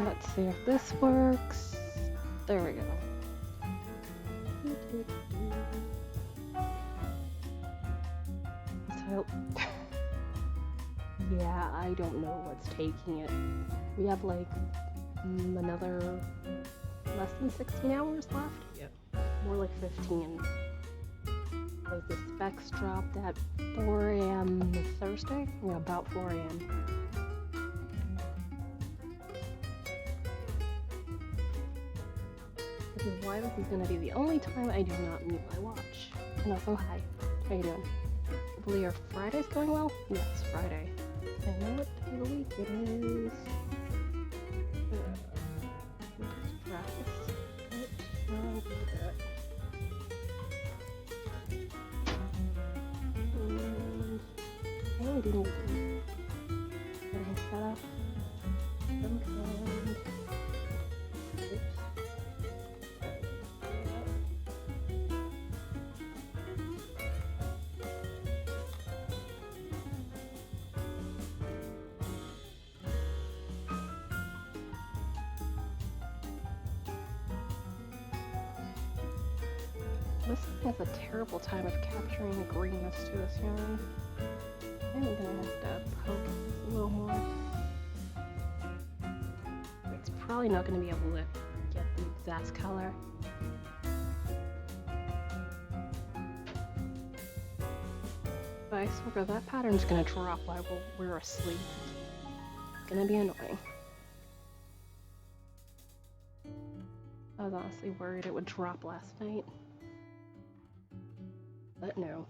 Let's see if this works. There we go. So, yeah, I don't know what's taking it. We have like another less than 16 hours left. Yeah, more like 15. Because the specs dropped at 4 a.m. Thursday? Yeah, about 4 a.m. This is why this is going to be the only time I do not mute my watch. And also, hi. How you doing? Hopefully your Friday's going well? Yes, Friday. I know what day of the week it is. I really do need to getting set up. Some kind. Oops. This thing has a terrible time of capturing the greenness to this yarn. I'm gonna have to poke this a little more. It's probably not gonna be able to get the exact color. But I swear that pattern's gonna drop while we're asleep. It's gonna be annoying. I was honestly worried it would drop last night. But no.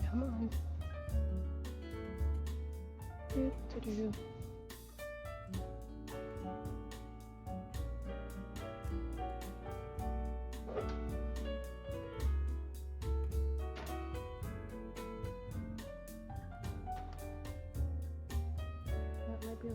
Come on. Do, do, do. That might be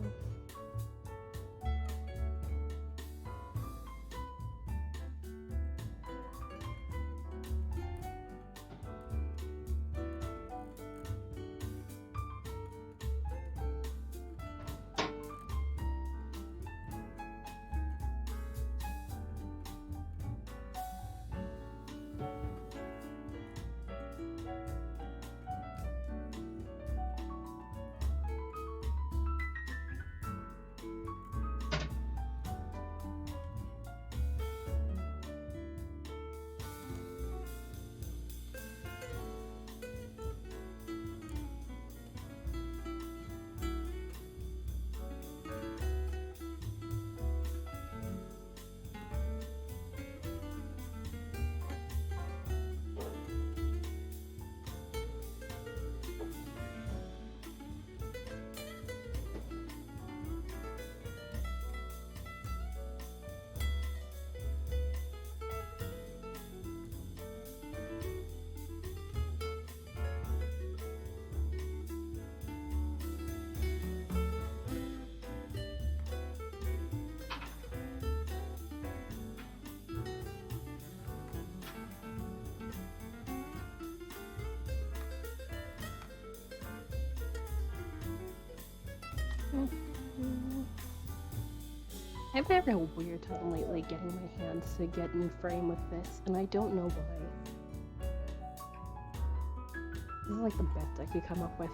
I've had a weird time lately getting my hands to get in frame with this, and I don't know why. This is like the best I could come up with.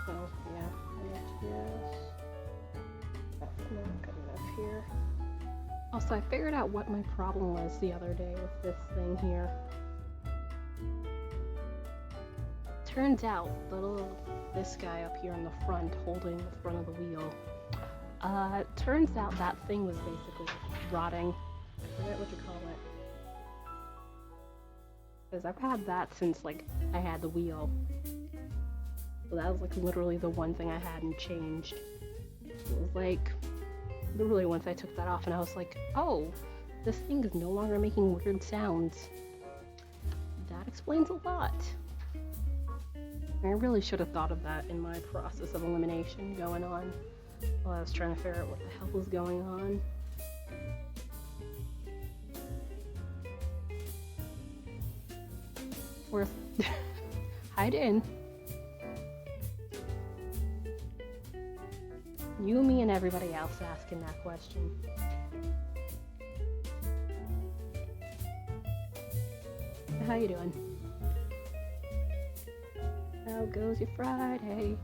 So, yeah, that's not good enough here. Also, I figured out what my problem was the other day with this thing here. Turns out, this guy up here in the front, holding the front of the wheel, turns out that thing was basically rotting. I forget what you call it. Because I've had that since, like, I had the wheel. So that was, like, literally the one thing I hadn't changed. It was, like, literally once I took that off and I was like, oh, this thing is no longer making weird sounds. That explains a lot. I really should have thought of that in my process of elimination going on while I was trying to figure out what the hell was going on. Worth hide in. You, me, and everybody else asking that question. How you doing? How goes your Friday?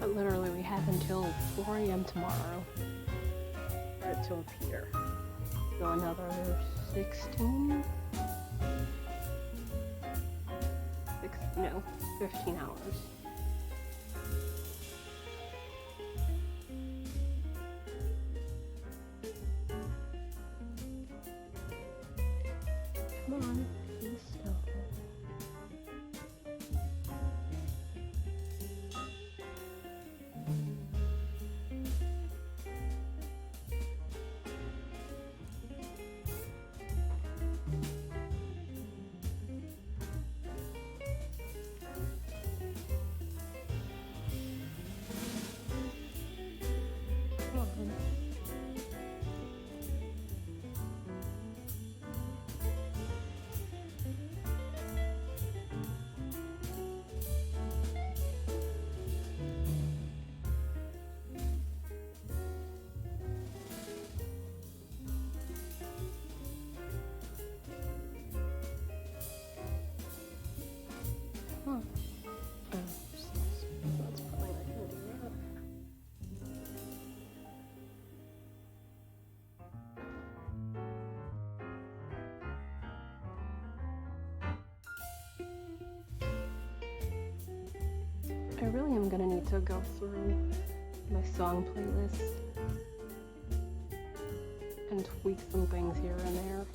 But literally we have until 4 AM tomorrow for it to appear. So another 16? 15 hours. Come on, please stop. That's probably not gonna do that. I really am gonna need to go through my song playlist and tweak some things here and there.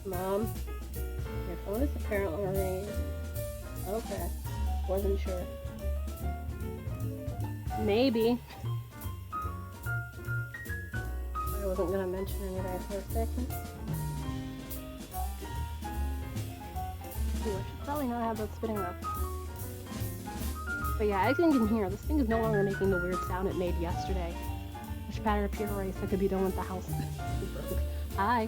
Mom, your phone is apparently ringing. Okay, wasn't sure. Maybe. I wasn't gonna mention anything for a second. Ooh, I should probably not have that spinning up. But yeah, as you can hear, this thing is no longer making the weird sound it made yesterday. Which pattern appear erase I could be done with the house. Hi.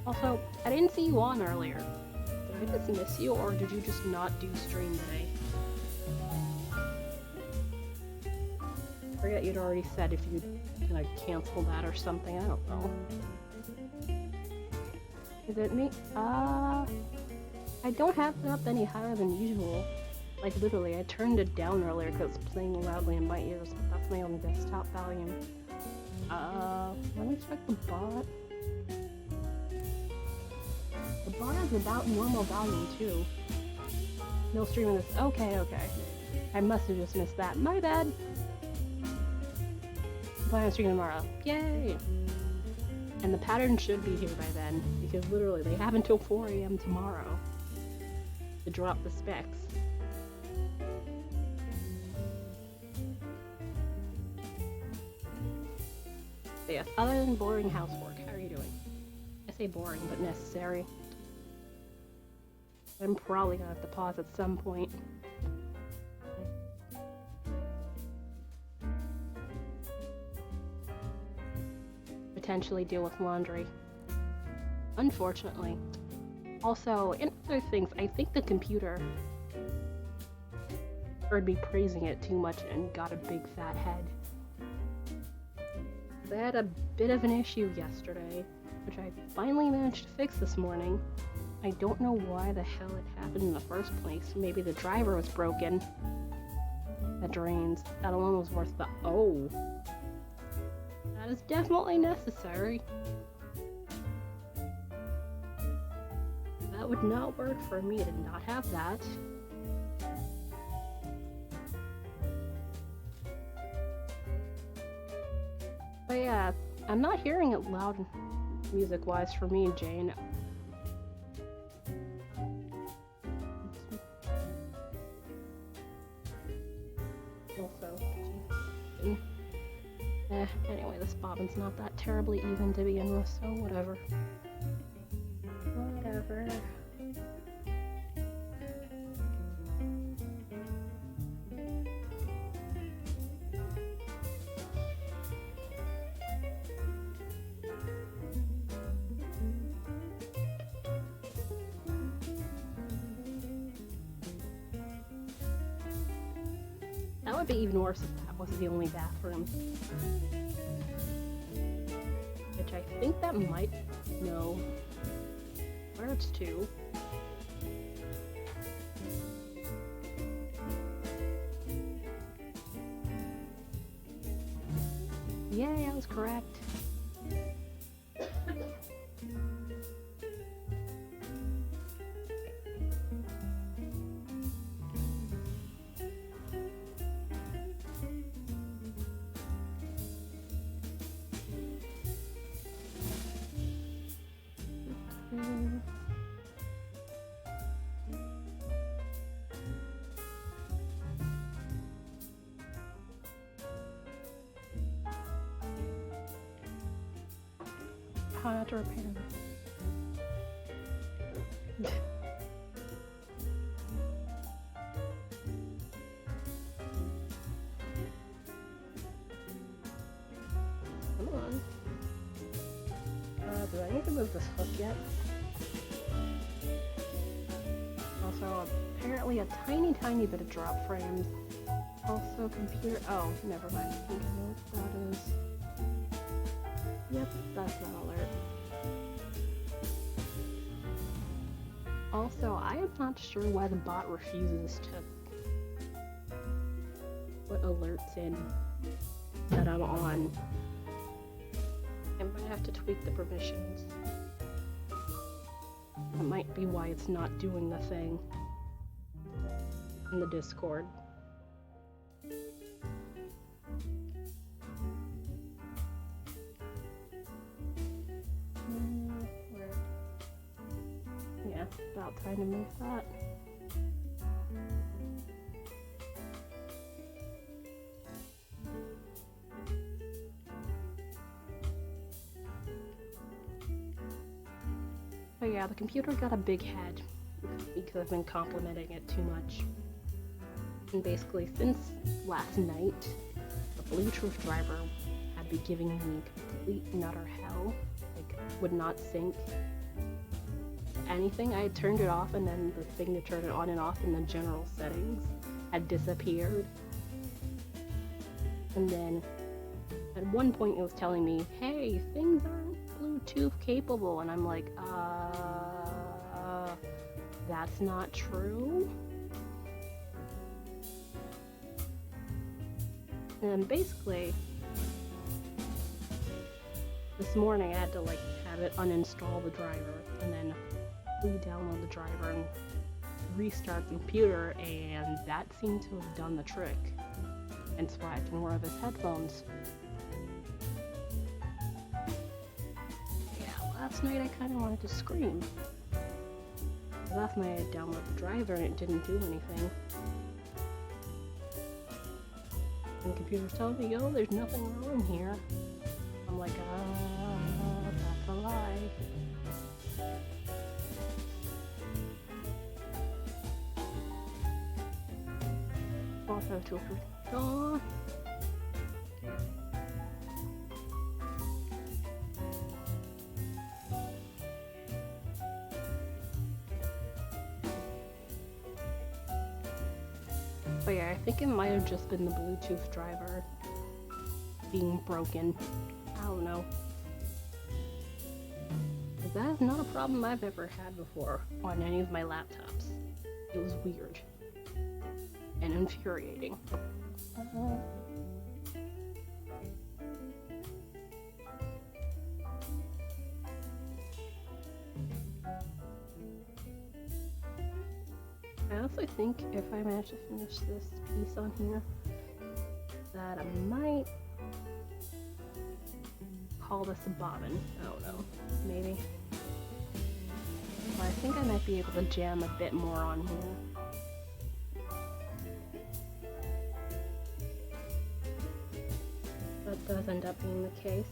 Also, I didn't see you on earlier. Did I just miss you, or did you just not do stream today? I forget you'd already said if you'd gonna cancel that or something, I don't know. Is it me? I don't have it up any higher than usual. Like literally, I turned it down earlier because it's playing loudly in my ears, but that's my own desktop volume. Let me check the bot. The bot is about normal volume too. No streaming this. Okay. I must have just missed that. My bad. I'm planning on streaming tomorrow. Yay! And the pattern should be here by then, because literally they have until 4 AM tomorrow to drop the specs. But yes, other than boring housework, how are you doing? I say boring, but necessary. I'm probably gonna have to pause at some point. Potentially deal with laundry. Unfortunately. Also, in other things, I think the computer heard me praising it too much and got a big fat head. I had a bit of an issue yesterday, which I finally managed to fix this morning. I don't know why the hell it happened in the first place. Maybe the driver was broken. That drains. That alone was worth the oh. That is definitely necessary. That would not work for me to not have that. But yeah, I'm not hearing it loud music-wise for me, Jane. Also, anyway, this bobbin's not that terribly even to begin with, so whatever. Whatever. That would be even worse if that was the only bathroom. Which I think that might... no. Where it's two. Yay, I was correct. How to repair them. Come on. Do I need to move this hook yet? Also, apparently a tiny bit of drop frames. Also, computer. Oh, never mind. I think I know what that is. Yep, that's that alert. Also, I am not sure why the bot refuses to put alerts in that I'm on. I might have to tweak the permissions. That might be why it's not doing the thing in the Discord. Yeah, about time to move that. But yeah, the computer got a big head because I've been complimenting it too much. And basically, since last night, the Bluetooth driver had been giving me complete and utter hell. Like, would not sync anything. I had turned it off, and then the thing to turn it on and off in the general settings had disappeared. And then at one point it was telling me, hey, things aren't Bluetooth capable, and I'm like, that's not true. And basically, this morning I had to like have it uninstall the driver and then re-download the driver and restart the computer, and that seemed to have done the trick. And so I had more of his headphones. Yeah, last night I kind of wanted to scream. Last night I downloaded the driver and it didn't do anything. And the computer's telling me, oh, there's nothing wrong here. I'm like, that's a lie. Also, to dawn. But yeah, I think it might have just been the Bluetooth driver being broken. I don't know. But that is not a problem I've ever had before on any of my laptops. It was weird and infuriating. I also think if I manage to finish this piece on here, that I might call this a bobbin. I don't know, maybe. But I think I might be able to jam a bit more on here. That does end up being the case.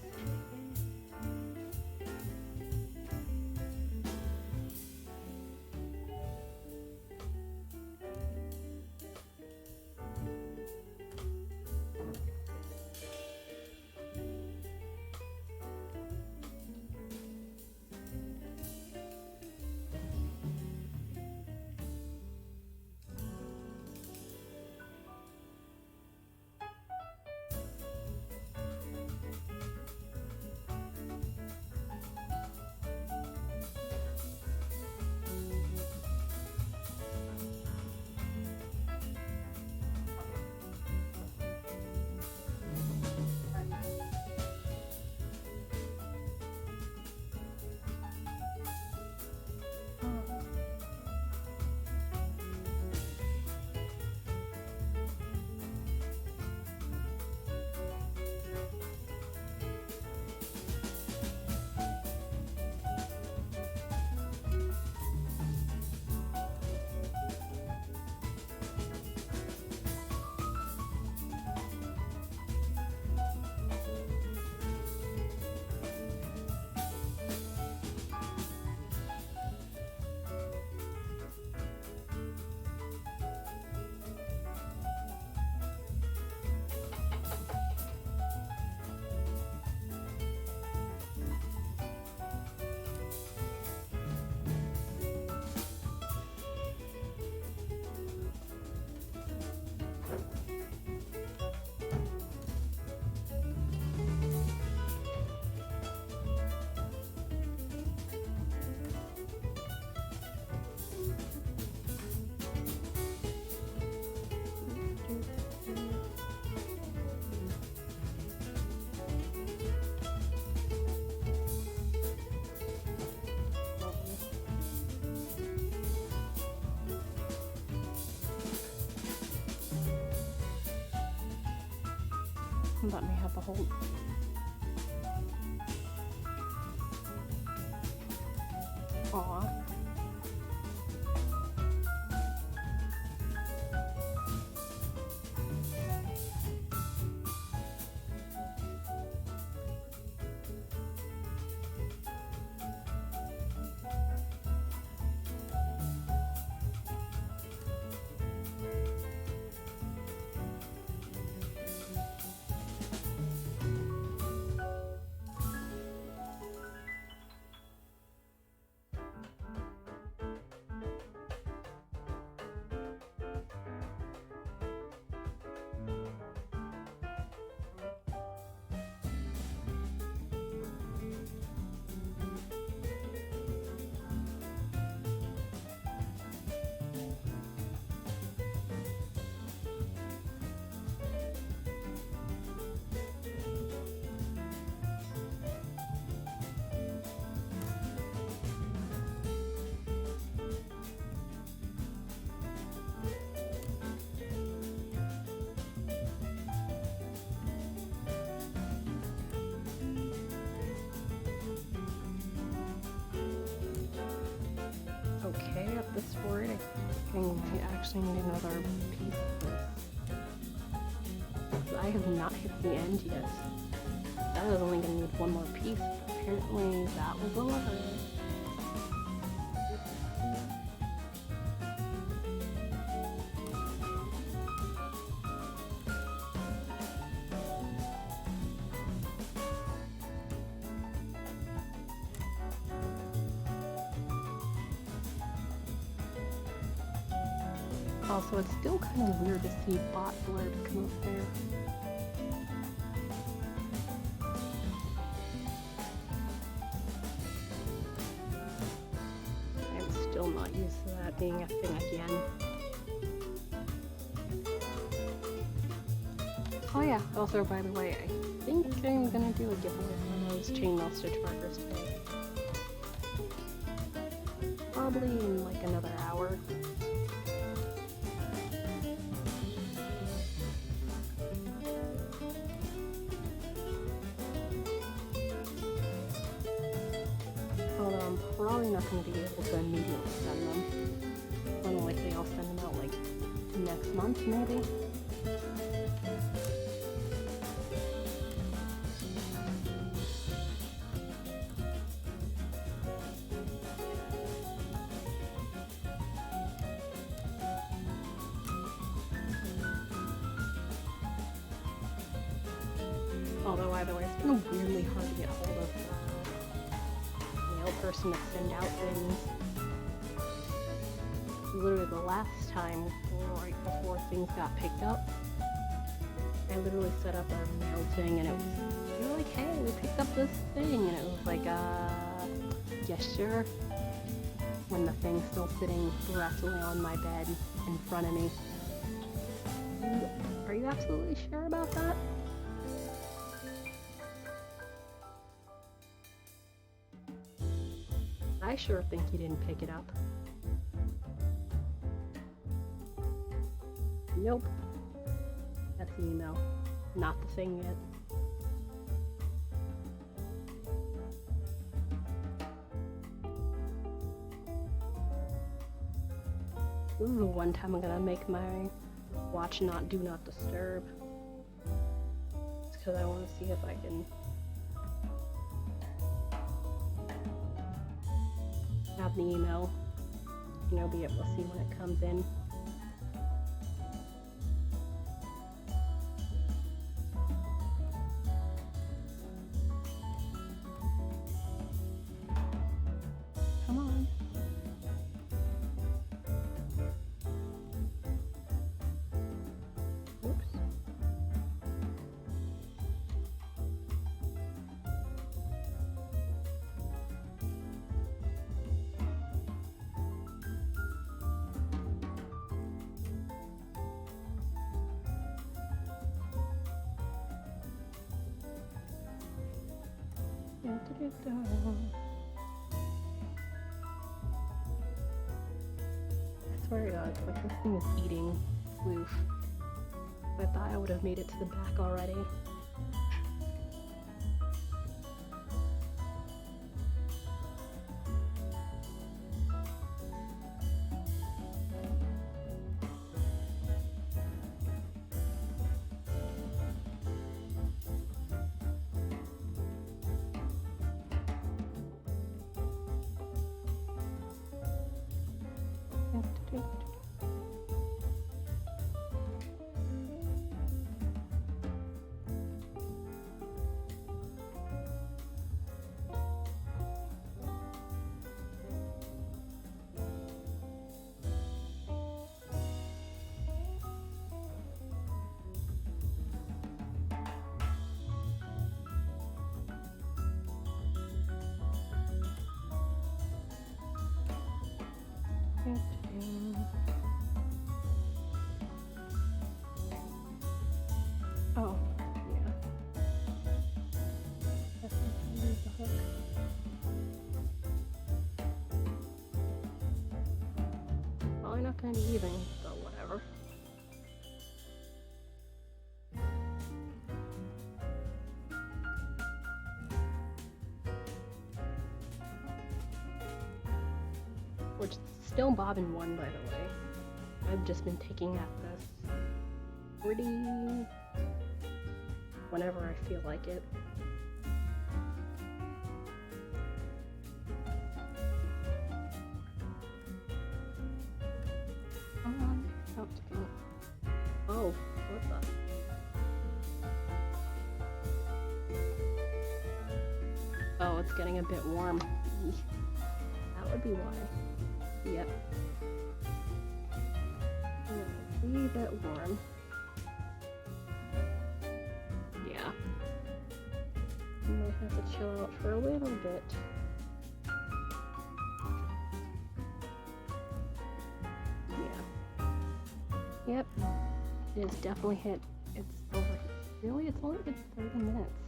Let me have the whole. Aw. thinking I actually need another piece of this. I have not hit the end yet. That was only going to need one more piece, but apparently that was a lever. Also, it's still kind of weird to see bot blurb come up there. I'm still not used to that being a thing again. Oh yeah, also by the way, I think I'm gonna do a giveaway for those chainmail stitch markers today. Probably in like another hour. I'm probably not going to be able to immediately send them. More than likely I'll send them out like next month maybe. Although either way, it's been weirdly hard to get hold of person to send out things. Literally the last time, right before things got picked up, I literally set up a mail thing and it was, they were like, hey, we picked up this thing, and it was like, yeah, sure. When the thing's still sitting wrestling on my bed in front of me. Are you absolutely sure about that? I sure think you didn't pick it up. Nope. That's the email. Not the thing yet. This is the one time I'm gonna make my watch not do not disturb. It's because I want to see if I can have the email, you know, be able to see when it comes in. Come on. Oops. I swear to God, it's like this thing is eating floof. I thought I would have made it to the back already. Oh, yeah. Definitely use the hook. Probably not going to be even, so whatever. Which is still bobbin 1, by the way. I've just been picking at this pretty whenever I feel like it. Come on, out to go. Oh, what the? Oh, it's getting a bit warm. That would be why. Yep. A wee bit warm. Yeah. Might have to chill out for a little bit. Yeah. Yep. It has definitely hit. It's over. Really? It's only been 30 minutes.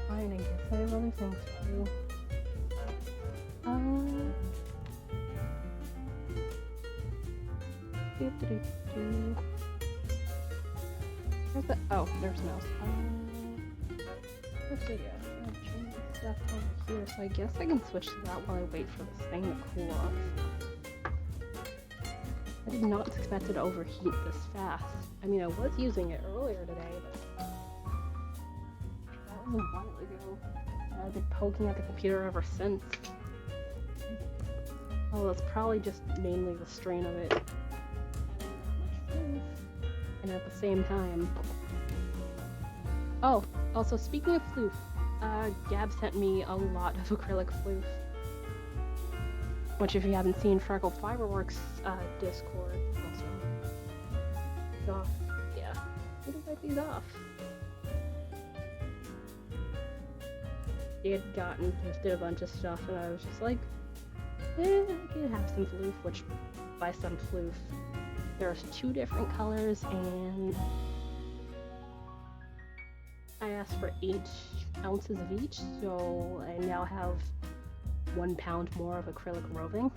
Fine, I guess I have other things to do. Where's the? Oh, there's mouse. Let's see. Yeah, I'll change stuff over here. So I guess I can switch to that while I wait for this thing to cool off. I did not expect it to overheat this fast. I mean, I was using it earlier today, but that was a while ago. I've been poking at the computer ever since. Oh, it's probably just mainly the strain of it. And at the same time. Oh, also speaking of floof, Gab sent me a lot of acrylic floof. Which, if you haven't seen Freckle Fiberworks Discord, also. So, yeah. Who did I wipe these off? He had gifted a bunch of stuff, and I was just like, I could have some floof, which, by some floof, there's 2 different colors, and I asked for 8 ounces of each, so I now have 1 pound more of acrylic roving.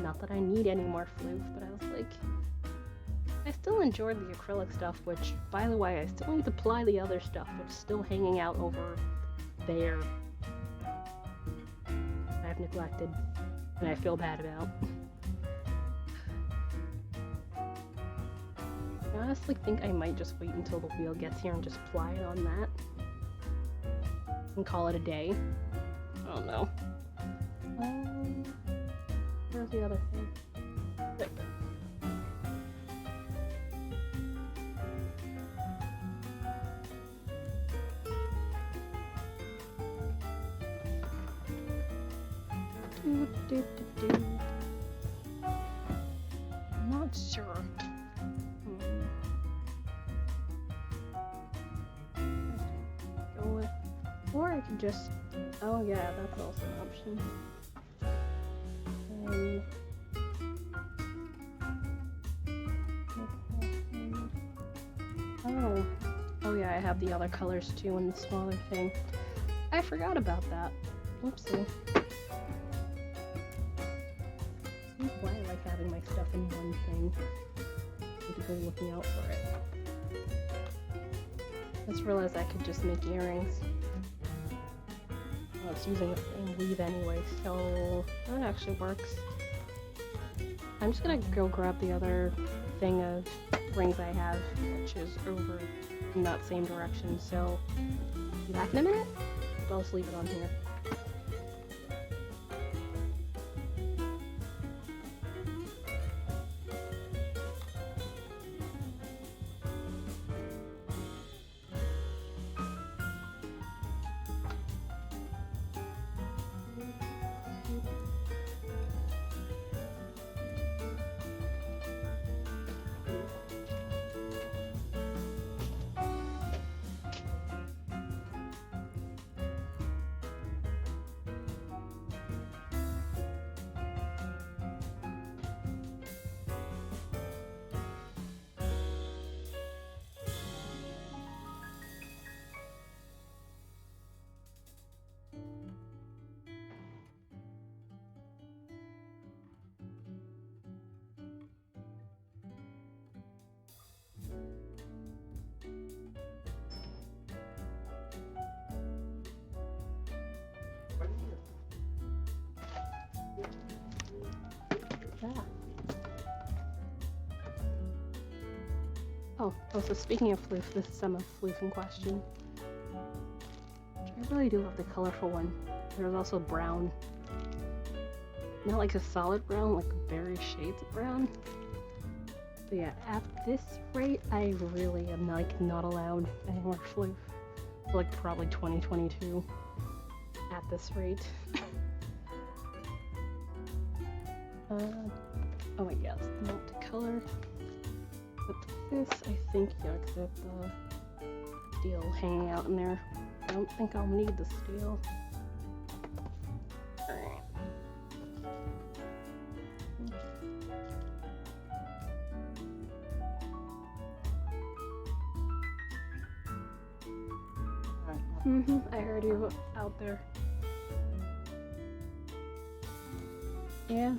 Not that I need any more floof, but I was like, I still enjoyed the acrylic stuff, which, by the way, I still need to apply the other stuff, which is still hanging out over there. I've neglected, and I feel bad about. I honestly think I might just wait until the wheel gets here and just apply it on that. And call it a day. I don't know. Where's the other thing? There. I'm not sure. Go with, or I could just. Oh yeah, that's also an option. Oh yeah, I have the other colors too in the smaller thing. I forgot about that. Oopsie. Why I like having my stuff in one thing. I need to go looking out for it. I just realized I could just make earrings. Well, it's using the same weave anyway, so that actually works. I'm just gonna go grab the other thing of rings I have, which is over in that same direction, so be back in a minute. I'll just leave it on here. that? Oh, so speaking of floof, this is some of floof in question. I really do love the colorful one. There's also brown. Not like a solid brown, like various shades of brown. But yeah, at this rate, I really am like not allowed any more floof. Like probably 2022 at this rate. Oh wait, yes, multicolor. But this, I think, yeah, except the steel hanging out in there. I don't think I'll need the steel. Alright. I heard you out there. Yeah.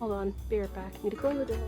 Hold on, be right back. Need to close the door.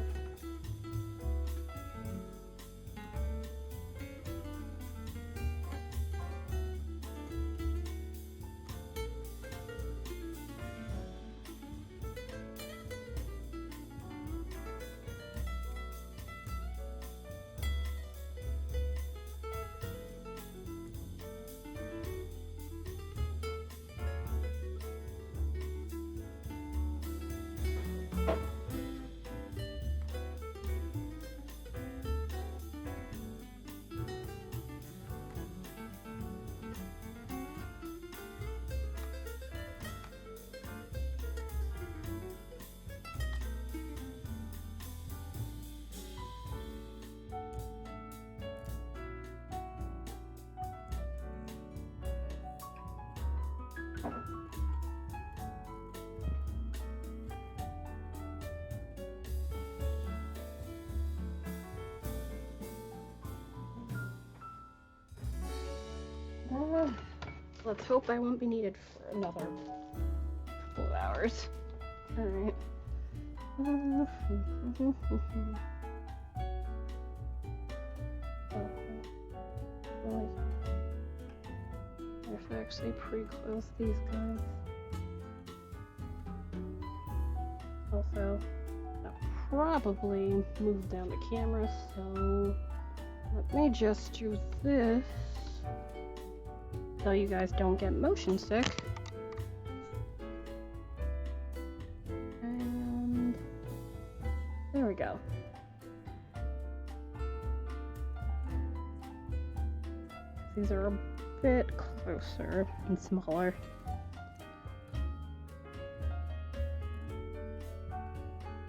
Let's hope I won't be needed for another couple of hours. Alright. I have to actually pre-close these guys. Also, I'll probably move down the camera, so let me just use this so you guys don't get motion sick. And there we go. These are a bit closer and smaller.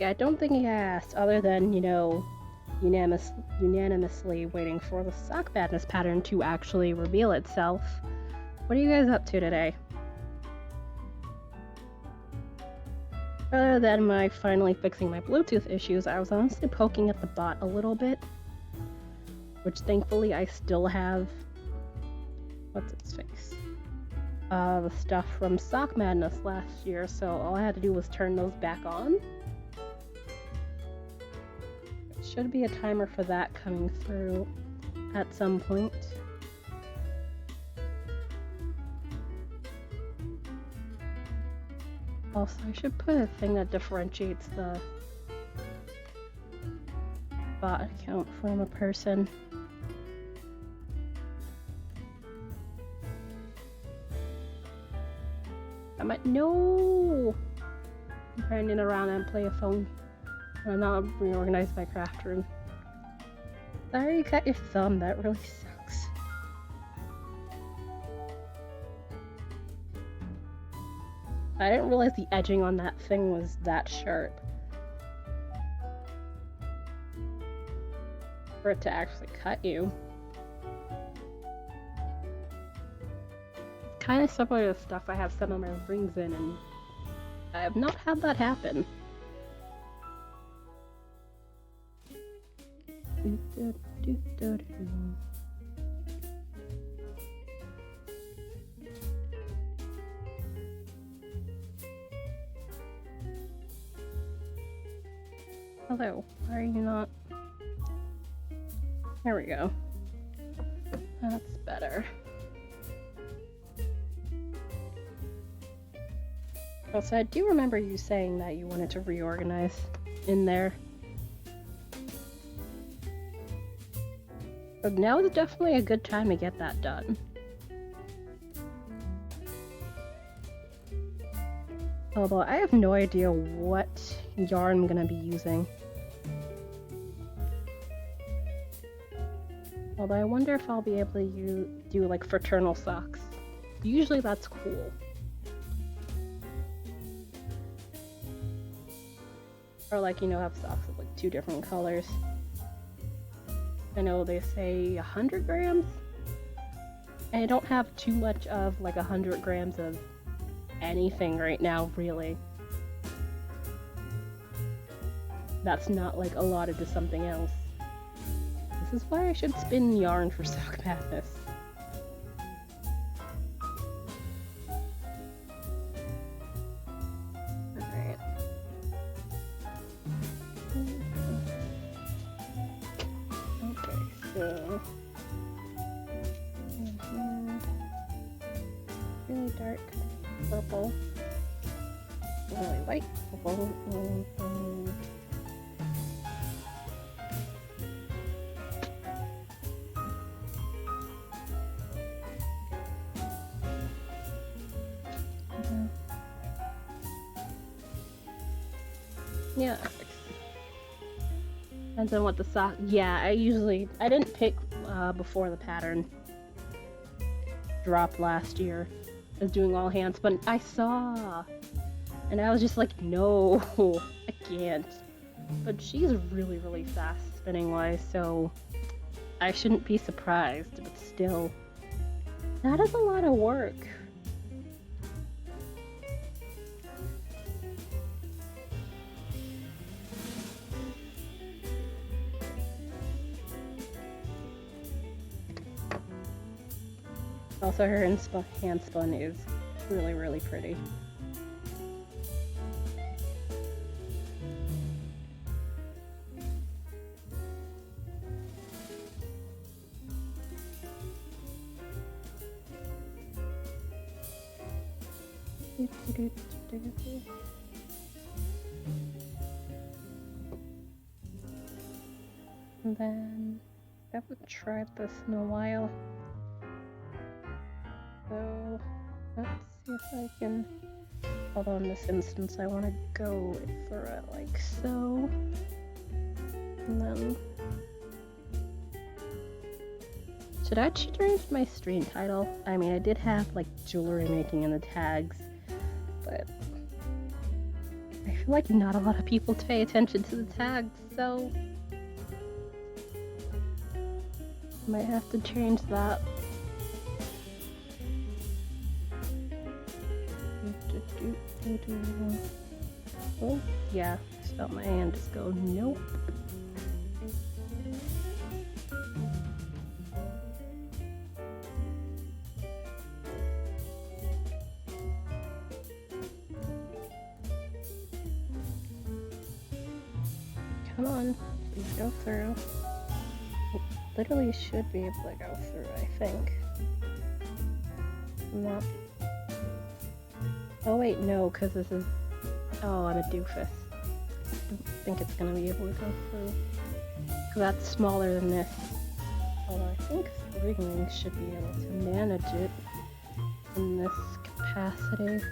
Yeah, I don't think he asked, other than, you know, unanimously waiting for the sock madness pattern to actually reveal itself. What are you guys up to today? Other than my finally fixing my Bluetooth issues, I was honestly poking at the bot a little bit, which thankfully I still have. What's its face? The stuff from Sock Madness last year, so all I had to do was turn those back on. There should be a timer for that coming through at some point. Also, I should put a thing that differentiates the bot account from a person. No! I'm trying to get around and play a phone. I'm not reorganized my craft room. Sorry you cut your thumb, that really sucks. I didn't realize the edging on that thing was that sharp. For it to actually cut you. Kind of similar to stuff I have some of my rings in, and I have not had that happen. Hello, why are you not? There we go. That's better. Also, I do remember you saying that you wanted to reorganize in there. But now is definitely a good time to get that done. Although I have no idea what yarn I'm gonna be using. Although I wonder if I'll be able to do like fraternal socks. Usually that's cool. Or like, you know, have socks with like 2 different colors. I know they say 100 grams. And I don't have too much of like 100 grams of anything right now, really. That's not like allotted to something else. This is why I should spin yarn for Sock Madness. Alright. Okay, so... really dark purple. Really light purple. Yeah. Depends on what the sock. Yeah, I didn't pick before the pattern dropped last year. I was doing all hands, but I saw, and I was just like, no, I can't. But she's really, really fast spinning wise, so I shouldn't be surprised. But still, that is a lot of work. Also, her hand spun is really, really pretty. And then I haven't tried this in a while. So let's see if I can, although in this instance I want to go through it like so, and then should I change my stream title? I mean, I did have like jewelry making in the tags, but I feel like not a lot of people pay attention to the tags, so might have to change that. Oh, yeah, just felt my hand just go, nope. Come on, please go through. It literally should be able to go through, I think. Not. Oh wait, no, because this is... Oh, I'm a doofus. I don't think it's going to be able to go through. Because that's smaller than this. Although I think 3 rings should be able to manage it in this capacity.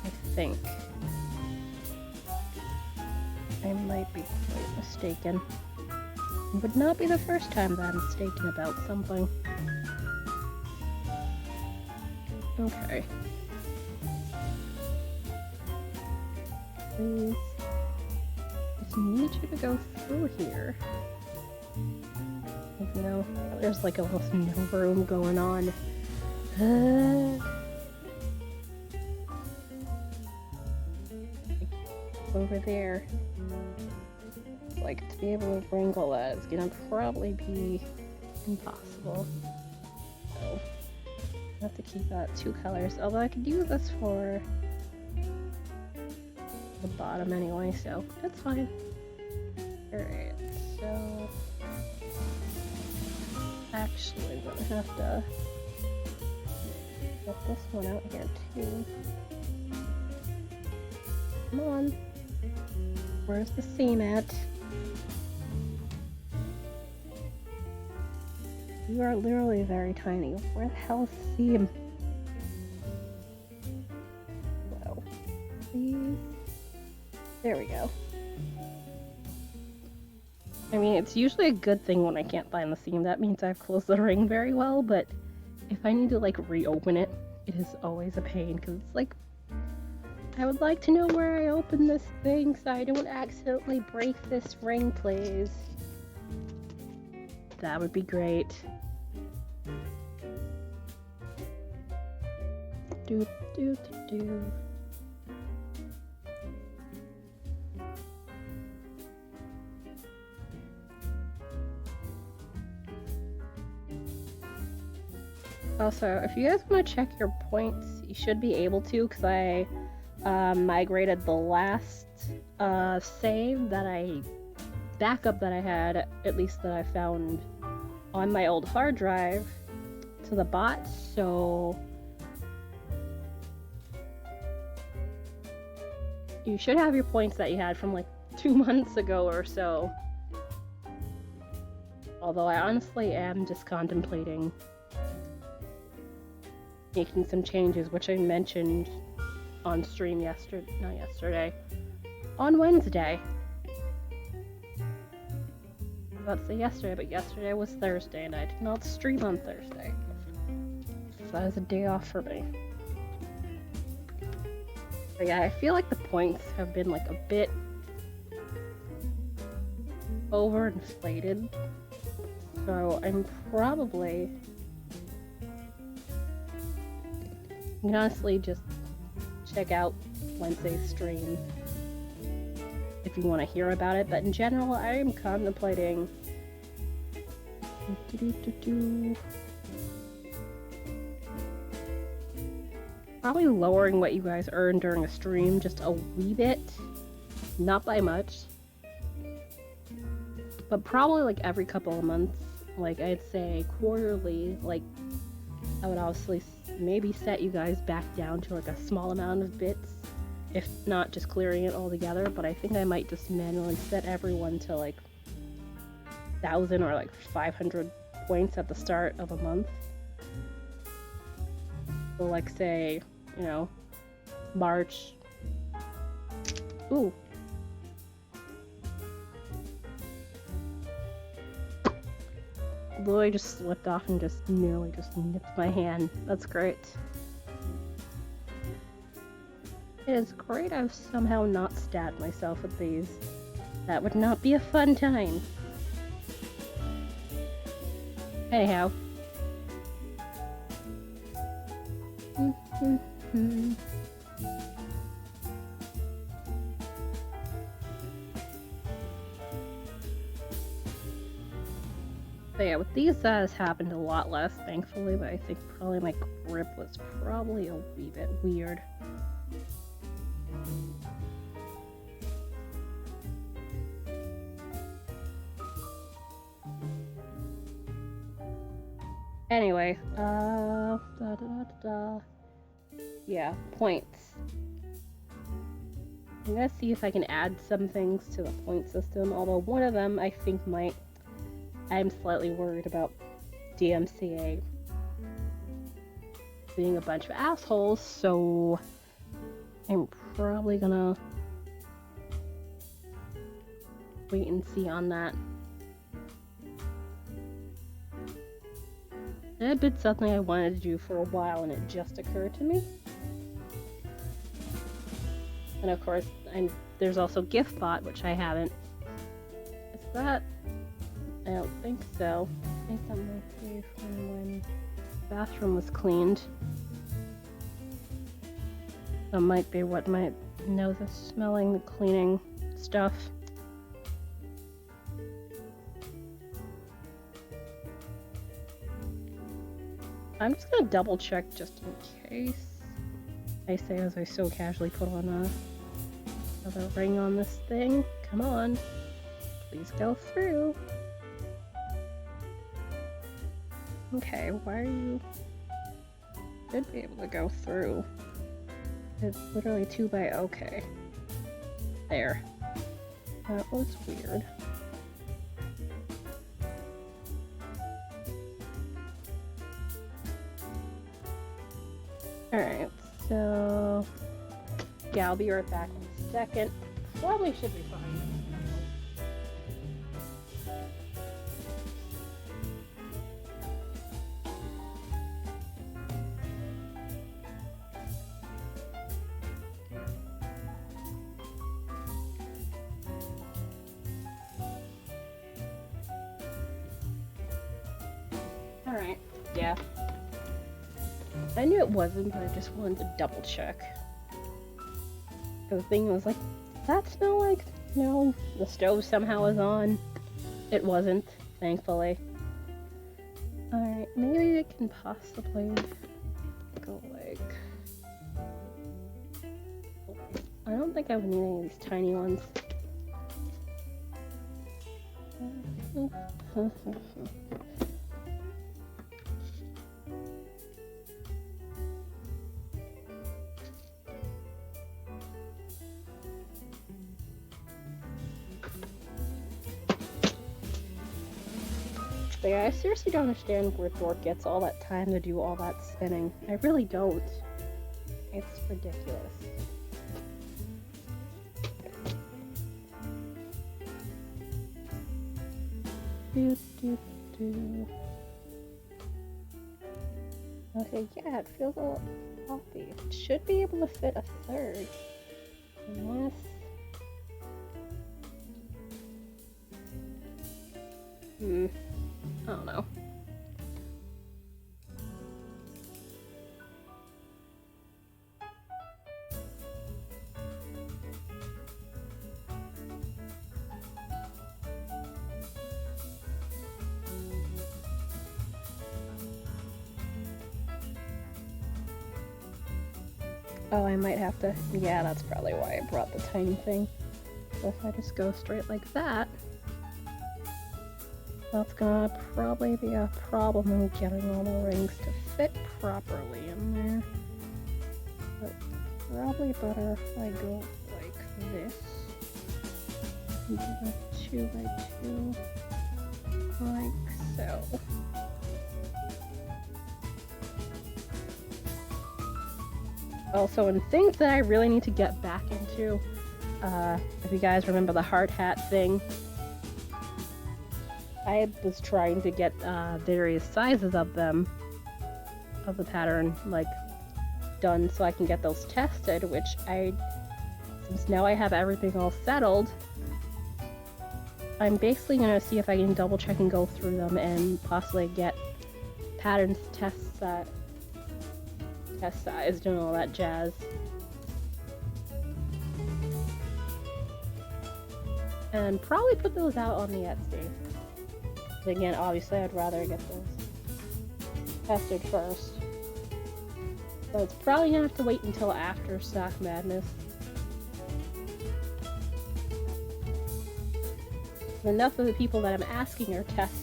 I think. I might be quite mistaken. It would not be the first time that I'm mistaken about something. Okay. Please. Just need you to go through here. Even though there's like almost no room going on. Over there. Like, to be able to wrangle that is gonna probably be impossible. So. I have to keep that 2 colors, although I could use this for the bottom anyway, so that's fine. Alright, so actually I'm gonna have to Get this one out here too. Come on. Where's the seam at? You are literally very tiny. Where the hell is the seam? Whoa. Please. There we go. I mean, it's usually a good thing when I can't find the seam. That means I've closed the ring very well, but if I need to, like, reopen it, it is always a pain, because it's like, I would like to know where I opened this thing so I don't accidentally break this ring, please. That would be great. Do, do, do, do. Also, if you guys want to check your points, you should be able to, because I migrated the last backup that I had, at least that I found on my old hard drive, to the bot, so you should have your points that you had from like 2 months ago or so. Although I honestly am just contemplating making some changes, which I mentioned on stream on Wednesday. I was about to say yesterday, but yesterday was Thursday and I did not stream on Thursday. So that is a day off for me. But yeah, I feel like the points have been like a bit overinflated. So I'm probably... You can honestly just check out Wednesday's stream if you want to hear about it, but in general, I am contemplating probably lowering what you guys earn during a stream just a wee bit, not by much, but probably like every couple of months, like I'd say quarterly. Like I would obviously maybe set you guys back down to like a small amount of bits, if not just clearing it all together, but I think I might just manually set everyone to like 1,000 or like 500 points at the start of a month. So like say, you know, March. Ooh. Lily just slipped off and just nearly just nipped my hand. That's great. It is great I've somehow not stabbed myself with these. That would not be a fun time. Anyhow. So yeah, with these has happened a lot less, thankfully, but I think probably my grip was probably a wee bit weird. Anyway, yeah, points. I'm gonna see if I can add some things to the point system, although one of them I think might... I'm slightly worried about DMCA being a bunch of assholes, so I'm probably gonna wait and see on that. That had been something I wanted to do for a while and it just occurred to me. And of course, there's also GiftBot, which I haven't. Is that? I don't think so. I think that might be from when the bathroom was cleaned. That might be what my nose is smelling, the cleaning stuff. I'm just gonna double check just in case. I say as I so casually put on another ring on this thing. Come on. Please go through. Okay, why are you... should be able to go through. It's literally 2 by okay. There. That was weird. Alright, so yeah, I'll be right back in a second. Probably should be fine. Alright, yeah. I knew it wasn't, but I just wanted to double check. The thing was like, does that smell like, you know, the stove somehow is on? It wasn't, thankfully. Alright, maybe I can possibly go like... I don't think I would need any of these tiny ones. Yeah, I seriously don't understand where Dork gets all that time to do all that spinning. I really don't. It's ridiculous. Okay, yeah, it feels a little floppy. It should be able to fit a third. Unless... I don't know. Oh, I might have to... Yeah, that's probably why I brought the tiny thing. So if I just go straight like that, that's gonna probably be a problem in getting all the rings to fit properly in there. But probably better if I go like this. And do a 2 by 2 like so. Also, and things that I really need to get back into, if you guys remember the hard hat thing, I was trying to get various sizes of them, of the pattern, like, done so I can get those tested, which since now I have everything all settled, I'm basically going to see if I can double check and go through them and possibly get patterns test sized and all that jazz. And probably put those out on the Etsy. But again, obviously I'd rather get those tested first. So it's probably gonna have to wait until after Stock Madness. Enough of the people that I'm asking are tests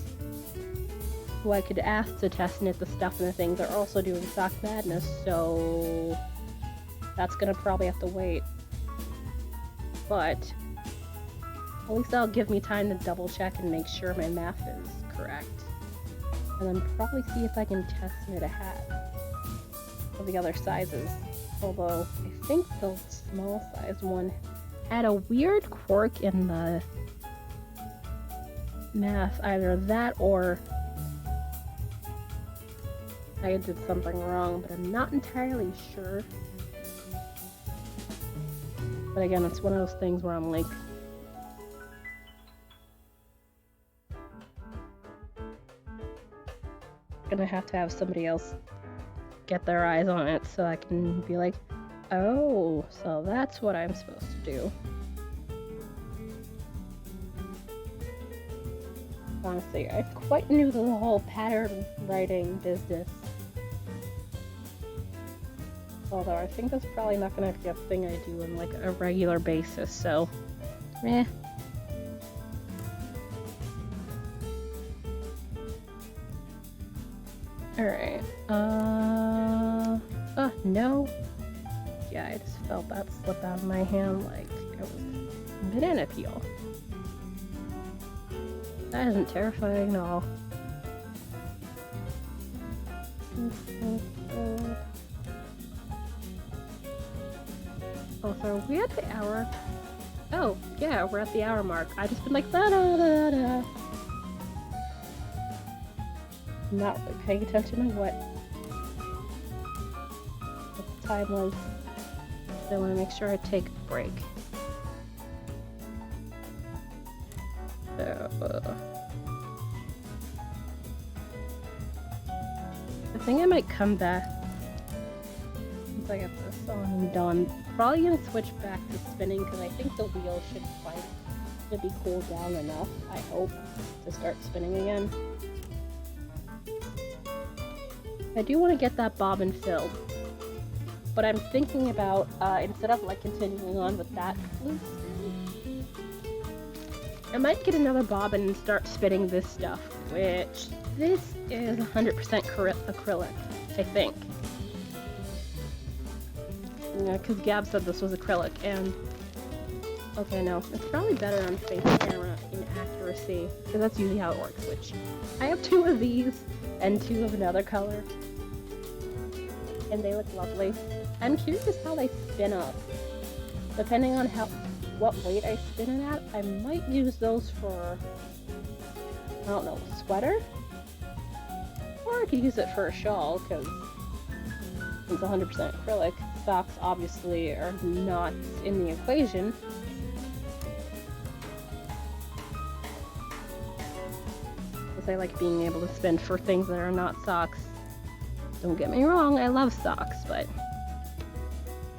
who I could ask to test knit the stuff and the things are also doing Stock Madness, so that's gonna probably have to wait. But at least that'll give me time to double check and make sure my math is correct. And then probably see if I can test knit a hat of the other sizes. Although I think the small size one had a weird quirk in the math, either that or I did something wrong, but I'm not entirely sure. But again, it's one of those things where I'm like, gonna have to have somebody else get their eyes on it so I can be like, oh, so that's what I'm supposed to do. Honestly, I'm quite new to the whole pattern writing business. Although I think that's probably not gonna be a thing I do on like a regular basis, so meh. Alright, No. Yeah, I just felt that slip out of my hand like it was banana peel. That isn't terrifying at all. Also, are we at the hour? Oh, yeah, we're at the hour mark. I just been like da da da da. Not really paying attention to what the time was. So I want to make sure I take a break. So, I think I might come back once I get this on and done. Probably gonna switch back to spinning because I think the wheel should be cooled down enough, I hope, to start spinning again. I do want to get that bobbin filled, but I'm thinking about, instead of like continuing on with that floof, I might get another bobbin and start spinning this stuff, which this is 100% acrylic, I think. Yeah, because Gab said this was acrylic, and okay, no, it's probably better on face camera in accuracy, because that's usually how it works, which I have 2 of these and 2 of another color, and they look lovely. I'm curious how they spin up. Depending on what weight I spin it at, I might use those for, I don't know, sweater? Or I could use it for a shawl, because it's 100% acrylic. Socks obviously are not in the equation. Because I like being able to spin for things that are not socks. Don't get me wrong, I love socks, but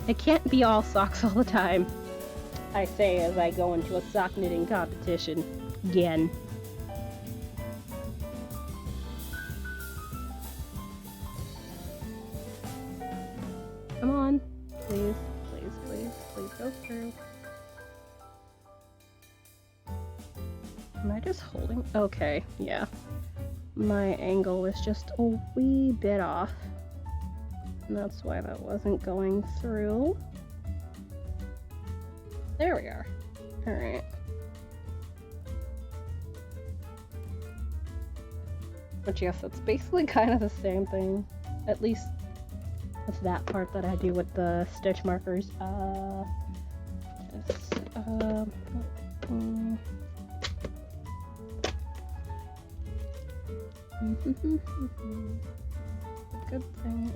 it can't be all socks all the time. I say as I go into a sock knitting competition again. Come on, please, please, please, please go through. Am I just holding? Okay, yeah. My angle is just a wee bit off. And that's why that wasn't going through. There we are. Alright. But yes, it's basically kind of the same thing. At least with that part that I do with the stitch markers. Good thing.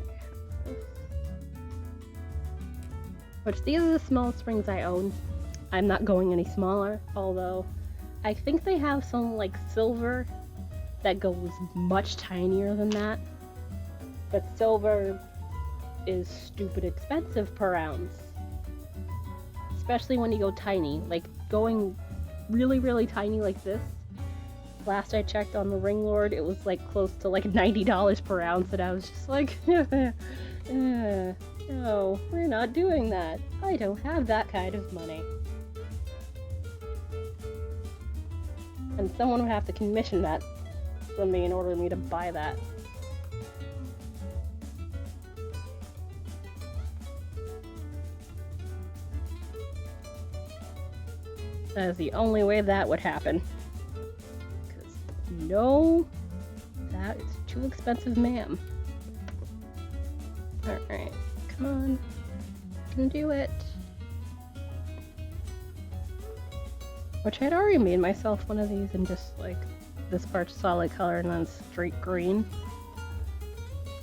Which these are the smallest rings I own. I'm not going any smaller, although I think they have some like silver that goes much tinier than that. But silver is stupid expensive per ounce. Especially when you go tiny. Like going really, really tiny like this. Last I checked on the Ring Lord, it was like close to like $90 per ounce, and I was just like, no, we're not doing that. I don't have that kind of money. And someone would have to commission that from me in order for me to buy that. That is the only way that would happen. Because, no, that is too expensive, ma'am. Alright, come on. You can do it. Which I'd already made myself one of these in just like this part's solid color and then straight green.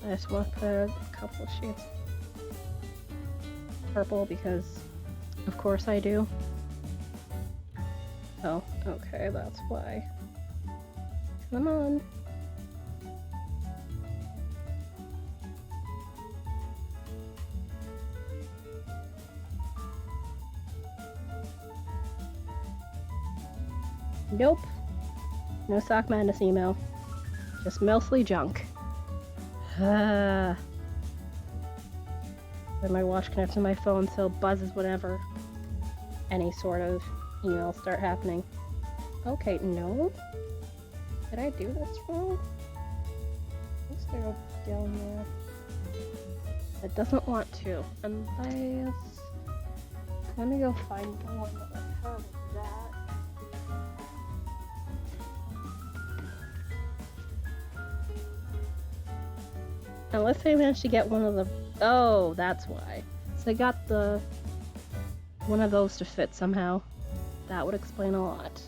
I just want to put a couple of shades purple because of course I do. Oh, okay, that's why. Come on. Nope. No Sock Madness email. Just mostly junk. Then my watch connects to my phone so it buzzes whenever any sort of emails start happening. Okay, no. Did I do this wrong? Is there a down there? It doesn't want to, unless... Let me go find the one that has that. Unless I managed to get one of the... Oh, that's why. So I got one of those to fit somehow. That would explain a lot.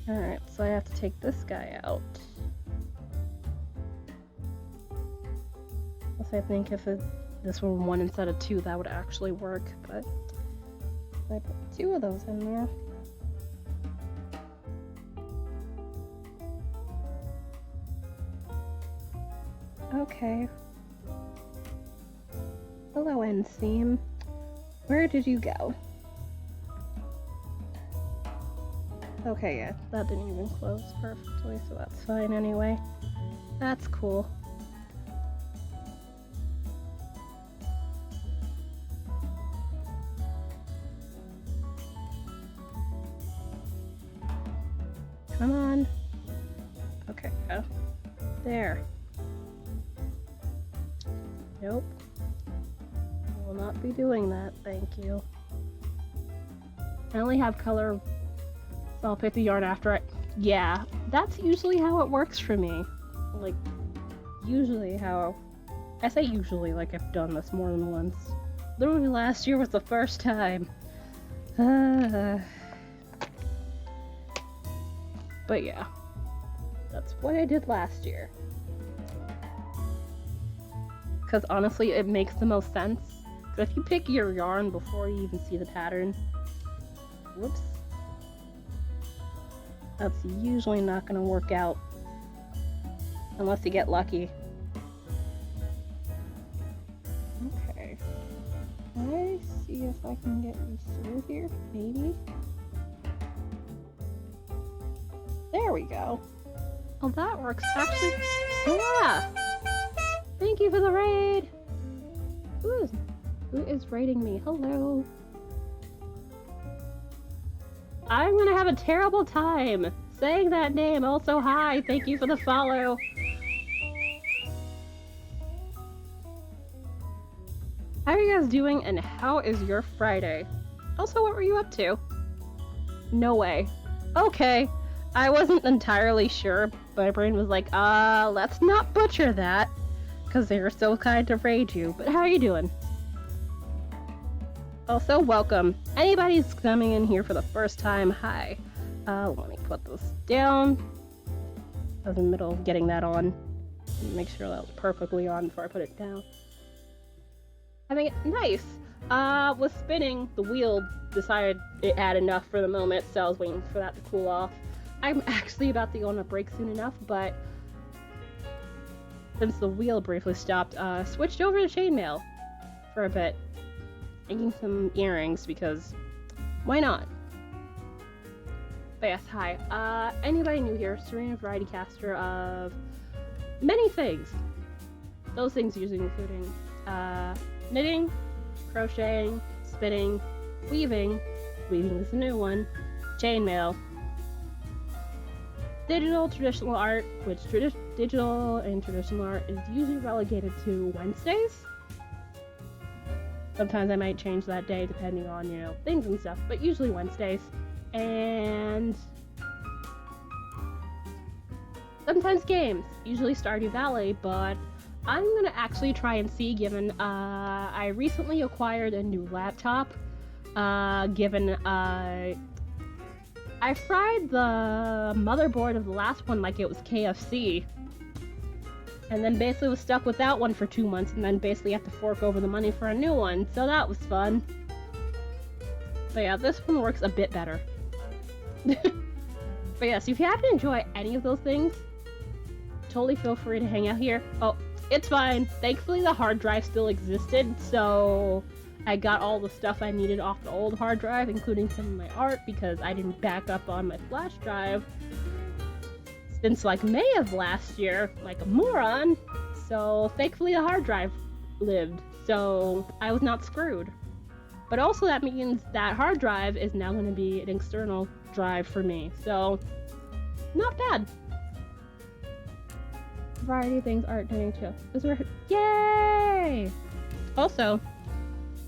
Alright, so I have to take this guy out. Plus I think if this were 1 instead of 2, that would actually work, but I put 2 of those in there. Okay. Hello, Enseam. Where did you go? Okay, yeah, that didn't even close perfectly, so that's fine anyway. That's cool. Come on. Okay, go. There. Nope. I will not be doing that, thank you. I only have color, so I'll pick the yarn after I... Yeah, that's usually how it works for me. Like, usually how... I say usually, like I've done this more than once. Literally last year was the first time. But yeah. That's what I did last year. Because honestly, it makes the most sense. Because if you pick your yarn before you even see the pattern, whoops, that's usually not going to work out. Unless you get lucky. Okay. Can I see if I can get you through here? Maybe? There we go. Oh, that works. Actually, yeah! Thank you for the raid! Who is raiding me? Hello. I'm gonna have a terrible time saying that name. Also, hi. Thank you for the follow. How are you guys doing, and how is your Friday? Also, what were you up to? No way. Okay. I wasn't entirely sure. My brain was like, let's not butcher that. Because they were so kind to raid you. But how are you doing? Also, welcome. Anybody who's coming in here for the first time, hi. Let me put this down. I was in the middle of getting that on. Make sure that was perfectly on before I put it down. I think nice. Was spinning, the wheel decided it had enough for the moment, so I was waiting for that to cool off. I'm actually about to go on a break soon enough, but since the wheel briefly stopped, switched over to chainmail for a bit. Making some earrings because why not? But yes, hi. Anybody new here? Serena variety caster of many things. Those things usually including knitting, crocheting, spinning, weaving is a new one, chainmail, digital, traditional art, which digital and traditional art is usually relegated to Wednesdays. Sometimes I might change that day depending on, you know, things and stuff, but usually Wednesdays. And sometimes games, usually Stardew Valley, but I'm gonna actually try and see, given I recently acquired a new laptop, given I fried the motherboard of the last one like it was KFC, and then basically was stuck with that one for 2 months, and then basically have to fork over the money for a new one, so that was fun. But yeah, this one works a bit better. But yeah, so if you happen to enjoy any of those things, totally feel free to hang out here. Oh, it's fine. Thankfully the hard drive still existed, so I got all the stuff I needed off the old hard drive, including some of my art, because I didn't back up on my flash drive since like May of last year, like a moron. So thankfully the hard drive lived, so I was not screwed. But also that means that hard drive is now going to be an external drive for me, so not bad. variety of things aren't doing too. Yay! Also,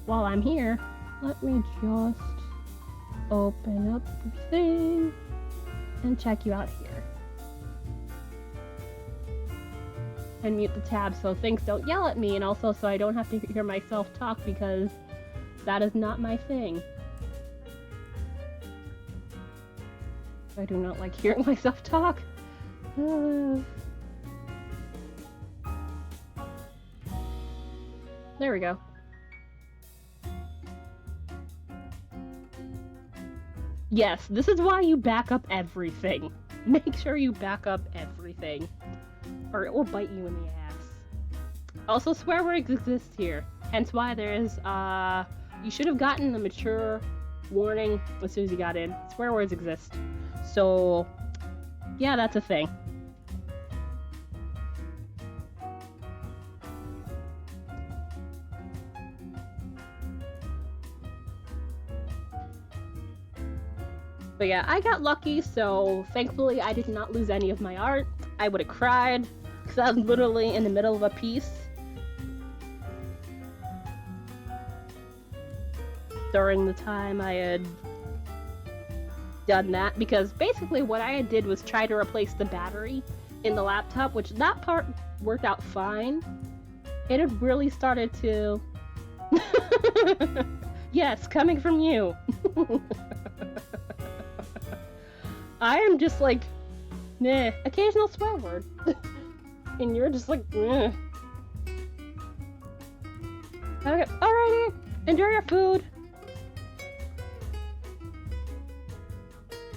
while I'm here, let me just open up the thing and check you out here. And mute the tab so things don't yell at me, and also so I don't have to hear myself talk, because that is not my thing. I do not like hearing myself talk. There we go. Yes, this is why you back up everything. Make sure you back up everything, or it will bite you in the ass. Also, swear words exist here, hence why there is, you should have gotten the mature warning as soon as you got in. Swear words exist. So, yeah, that's a thing. But yeah, I got lucky, so thankfully I did not lose any of my art. I would have cried, because I was literally in the middle of a piece during the time I had done that, because basically what I did was try to replace the battery in the laptop, which that part worked out fine. It had really started to... Yes, coming from you. I am just like, nah, occasional swear word. And you're just like, nah. Okay, alrighty, enjoy your food.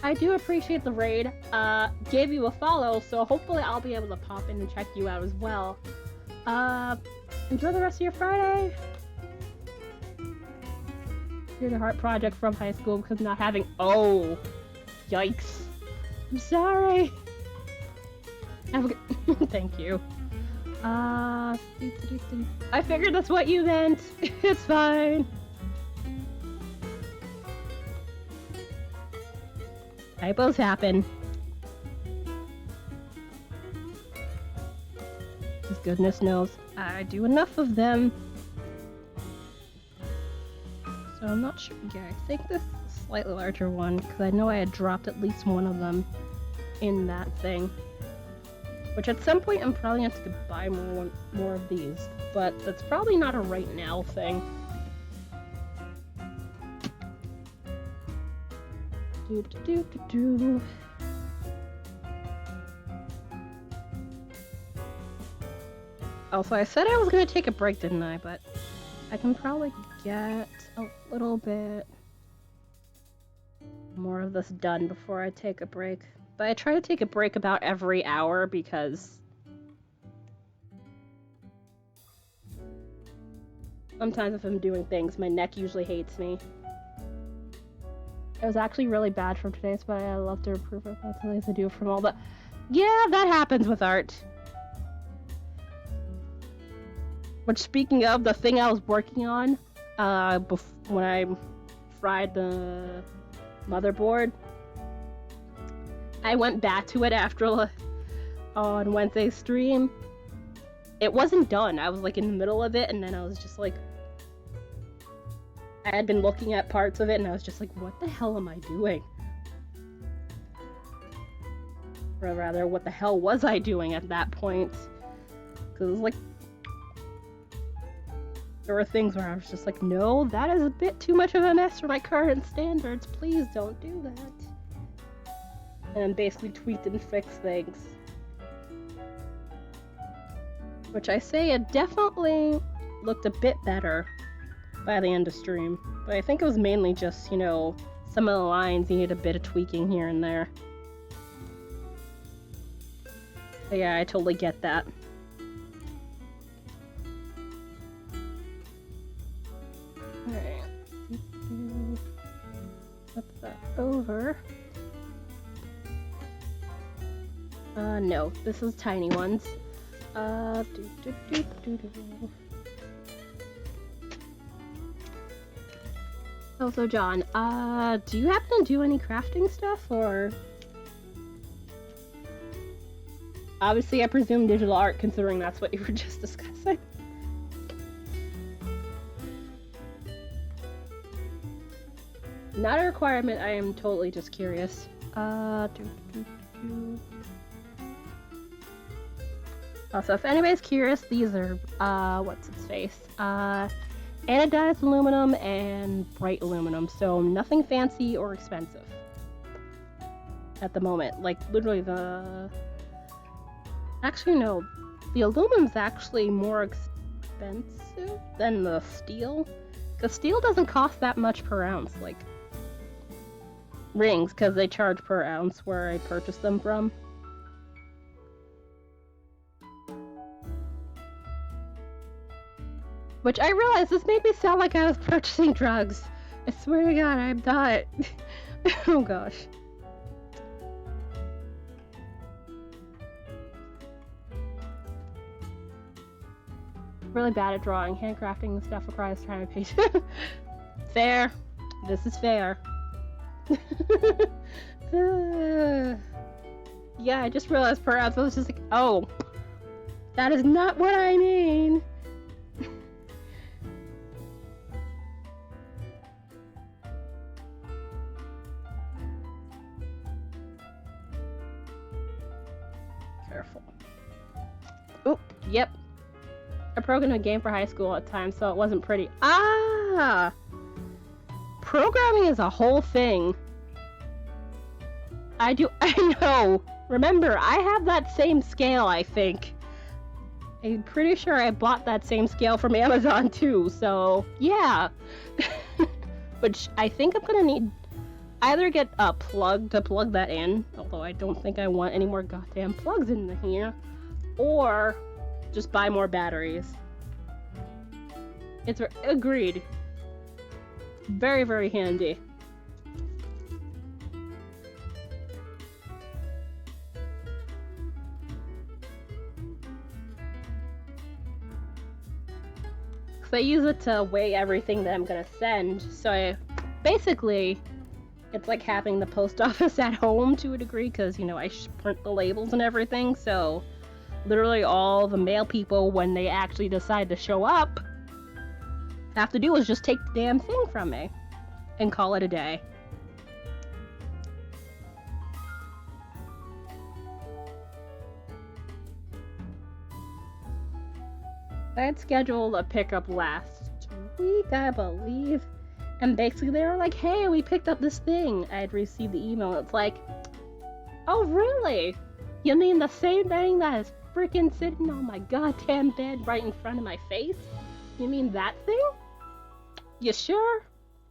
I do appreciate the raid. Gave you a follow, so hopefully I'll be able to pop in and check you out as well. Enjoy the rest of your Friday. Here's a heart project from high school because not having, oh, yikes. I'm sorry. Have a good thank you. I figured that's what you meant. It's fine. Typos happen. As goodness knows, I do enough of them. So I'm not sure. Yeah, I think this is a slightly larger one, because I know I had dropped at least one of them in that thing. Which at some point I'm probably going to have to buy more of these, but that's probably not a right now thing. Also, I said I was going to take a break, didn't I? But I can probably get a little bit more of this done before I take a break. But I try to take a break about every hour because sometimes if I'm doing things, my neck usually hates me. It was actually really bad from today's, but I love to improve it. That's what I do from all the... Yeah, that happens with art. Which, speaking of, the thing I was working on, when I fried the motherboard, I went back to it after on Wednesday's stream. It wasn't done. I was like in the middle of it, and then I was just like, I had been looking at parts of it, and I was just like, what the hell am I doing? Or rather, what the hell was I doing at that point? Because it was like, there were things where I was just like, no, that is a bit too much of a mess for my current standards. Please don't do that. And basically tweaked and fixed things. Which I say it definitely looked a bit better by the end of stream. But I think it was mainly just, you know, some of the lines needed a bit of tweaking here and there. But yeah, I totally get that. Alright. Flip that over. No, this is tiny ones. Also, John, do you happen to do any crafting stuff, or? Obviously, I presume digital art, considering that's what you were just discussing. Not a requirement, I am totally just curious. Also, if anybody's curious, these are, what's its face? Anodized aluminum and bright aluminum, so nothing fancy or expensive. At the moment. Like, literally the... Actually, no. The aluminum's actually more expensive than the steel. Because steel doesn't cost that much per ounce, like... rings, because they charge per ounce where I purchased them from. Which I realized this made me sound like I was purchasing drugs. I swear to God, I'm not. Oh gosh. Really bad at drawing. Handcrafting the stuff requires time and patience. Fair. This is fair. Yeah, I just realized per ounce. I was just like, oh, that is not what I mean. Careful. Oh, yep. I programmed a game for high school at times, so it wasn't pretty. Ah! Programming is a whole thing. I know. Remember, I have that same scale, I think. I'm pretty sure I bought that same scale from Amazon too, so yeah. Which I think I'm gonna need either get a plug to plug that in, although I don't think I want any more goddamn plugs in here, or just buy more batteries. It's agreed. Very, very handy. I use it to weigh everything that I'm gonna send, so basically it's like having the post office at home to a degree, because, you know, I print the labels and everything, so literally all the mail people, when they actually decide to show up, have to do is just take the damn thing from me and call it a day. I had scheduled a pickup last week, I believe, and basically they were like, hey, we picked up this thing. I had received the email. It's like, oh really? You mean the same thing that is freaking sitting on my goddamn bed right in front of my face? You mean that thing? You sure?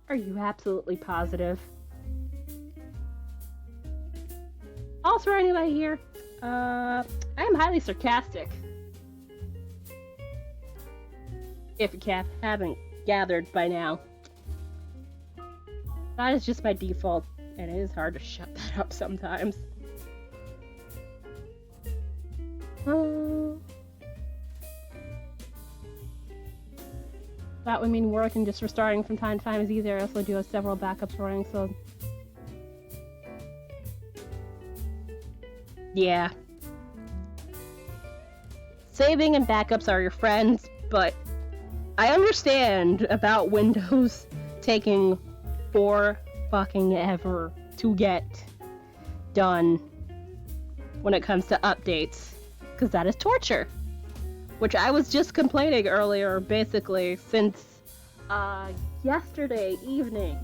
Are you absolutely positive? Also, anybody here? I am highly sarcastic. If you haven't gathered by now. That is just my default, and it is hard to shut that up sometimes. That would mean work and just restarting from time to time is easier. I also do have several backups running, so... yeah. Saving and backups are your friends, but I understand about Windows taking for fucking ever to get done when it comes to updates, because that is torture. Which I was just complaining earlier, basically, since yesterday evening,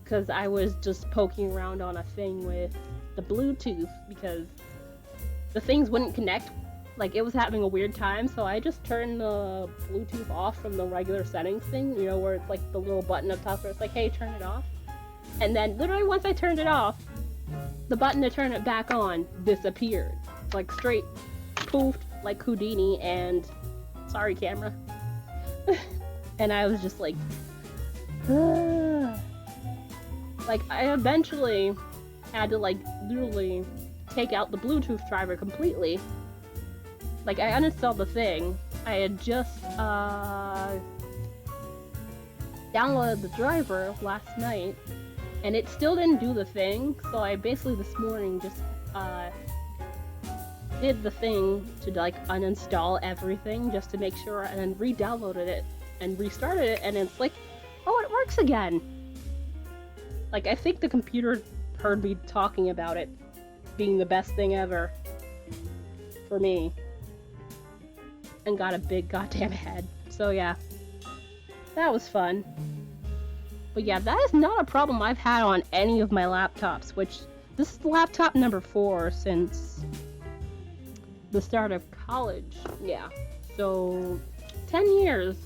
because I was just poking around on a thing with the Bluetooth, because the things wouldn't connect. Like, it was having a weird time, so I just turned the Bluetooth off from the regular settings thing, you know, where it's like the little button up top where it's like, hey, turn it off. And then, literally, once I turned it off, the button to turn it back on disappeared. Like, straight poofed like Houdini, and sorry, camera. And I was just like, ugh. Like, I eventually had to, like, literally take out the Bluetooth driver completely. Like, I uninstalled the thing. I had just downloaded the driver last night, and it still didn't do the thing, so I basically this morning just did the thing to like uninstall everything just to make sure, and then re-downloaded it and restarted it, and it's like, oh, it works again. Like, I think the computer heard me talking about it being the best thing ever for me and got a big goddamn head. So yeah, that was fun. But yeah, that is not a problem I've had on any of my laptops, which this is laptop number 4 since the start of college. Yeah, so 10 years.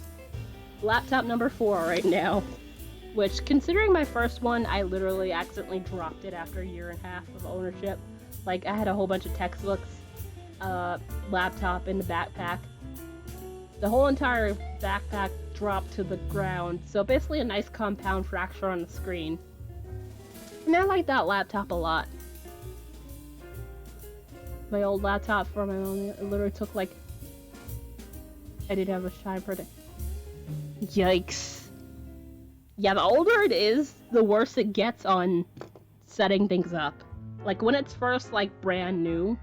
Laptop number 4 right now. Which, considering my first one, I literally accidentally dropped it after a year and a half of ownership. Like, I had a whole bunch of textbooks, laptop in the backpack. The whole entire backpack dropped to the ground, so basically a nice compound fracture on the screen. And I like that laptop a lot. My old laptop for my own, it literally took like... I did have a shine for it. Yikes. Yeah, the older it is, the worse it gets on setting things up. Like, when it's first, like, brand new,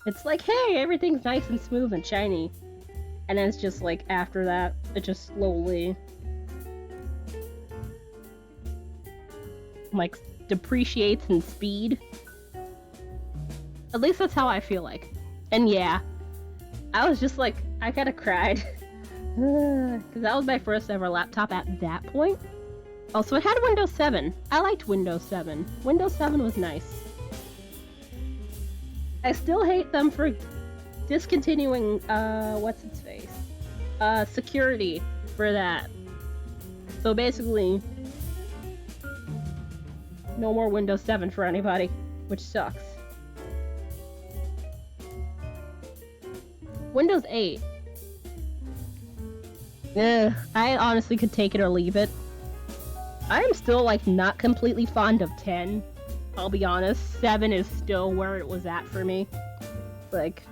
it's like, hey, everything's nice and smooth and shiny. And then it's just, like, after that, it just slowly, like, depreciates in speed. At least that's how I feel like. And yeah, I was just like, I kinda cried. Because that was my first ever laptop at that point. Also, it had Windows 7. I liked Windows 7. Windows 7 was nice. I still hate them for discontinuing, what's its face? Security for that. So basically, no more Windows 7 for anybody, which sucks. Windows 8. I honestly could take it or leave it. I am still, like, not completely fond of 10. I'll be honest. 7 is still where it was at for me. Like,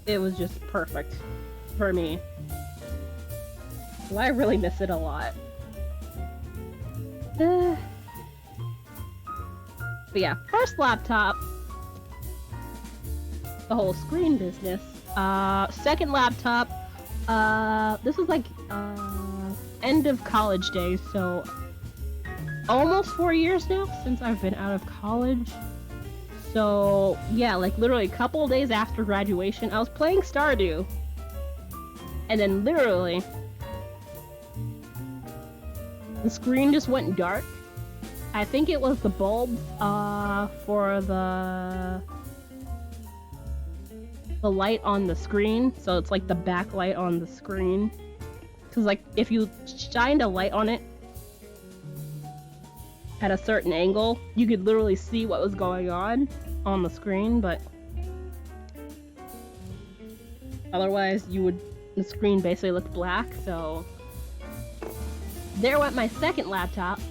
it was just perfect for me. Well, I really miss it a lot. But yeah, first laptop. The whole screen business. Second laptop, this was like, end of college days, so almost 4 years now since I've been out of college. So, yeah, like literally a couple of days after graduation, I was playing Stardew. And then literally, the screen just went dark. I think it was the bulbs, for the light on the screen, so it's like the backlight on the screen. Because like if you shined a light on it at a certain angle, you could literally see what was going on the screen, but otherwise the screen basically looked black. So there went my second laptop.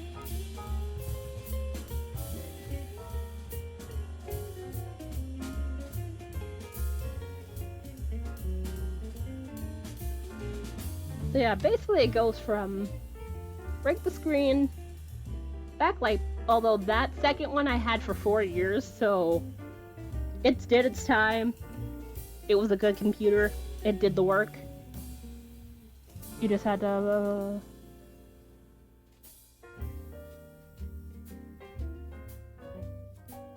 So yeah, basically it goes from break the screen, backlight, although that second one I had for 4 years, so it did its time. It was a good computer. It did the work. You just had to...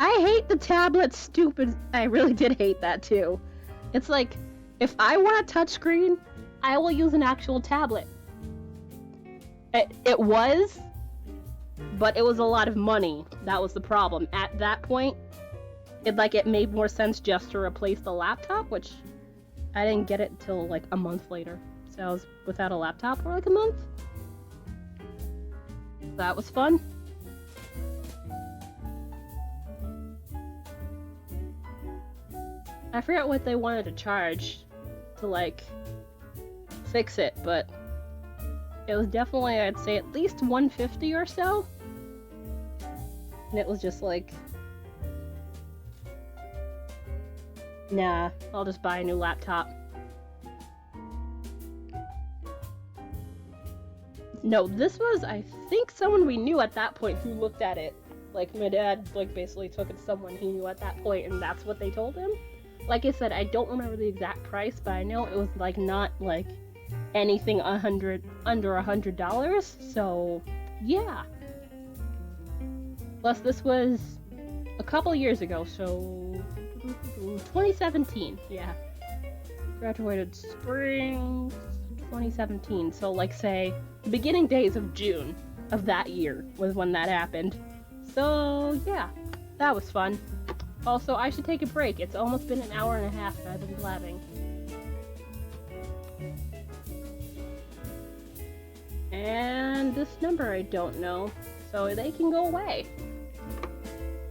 I hate the tablet, stupid. I really did hate that too. It's like, if I want a touchscreen, I will use an actual tablet. It was, but it was a lot of money. That was the problem. At that point, it made more sense just to replace the laptop, which I didn't get it until like a month later. So I was without a laptop for like a month. That was fun. I forgot what they wanted to charge to like fix it, but it was definitely, I'd say, at least $150 or so. And it was just like, nah, I'll just buy a new laptop. No, this was, I think, someone we knew at that point who looked at it Like, my dad, like, basically took it to someone he knew at that point, and that's what they told him. Like I said, I don't remember the exact price, but I know it was, like, not, like, anything under $100, so, yeah. Plus, this was a couple years ago, so 2017, yeah. Graduated spring 2017, so like say the beginning days of June of that year was when that happened. So yeah, that was fun. Also, I should take a break. It's almost been an hour and a half and I've been blabbing. And this number I don't know, so they can go away.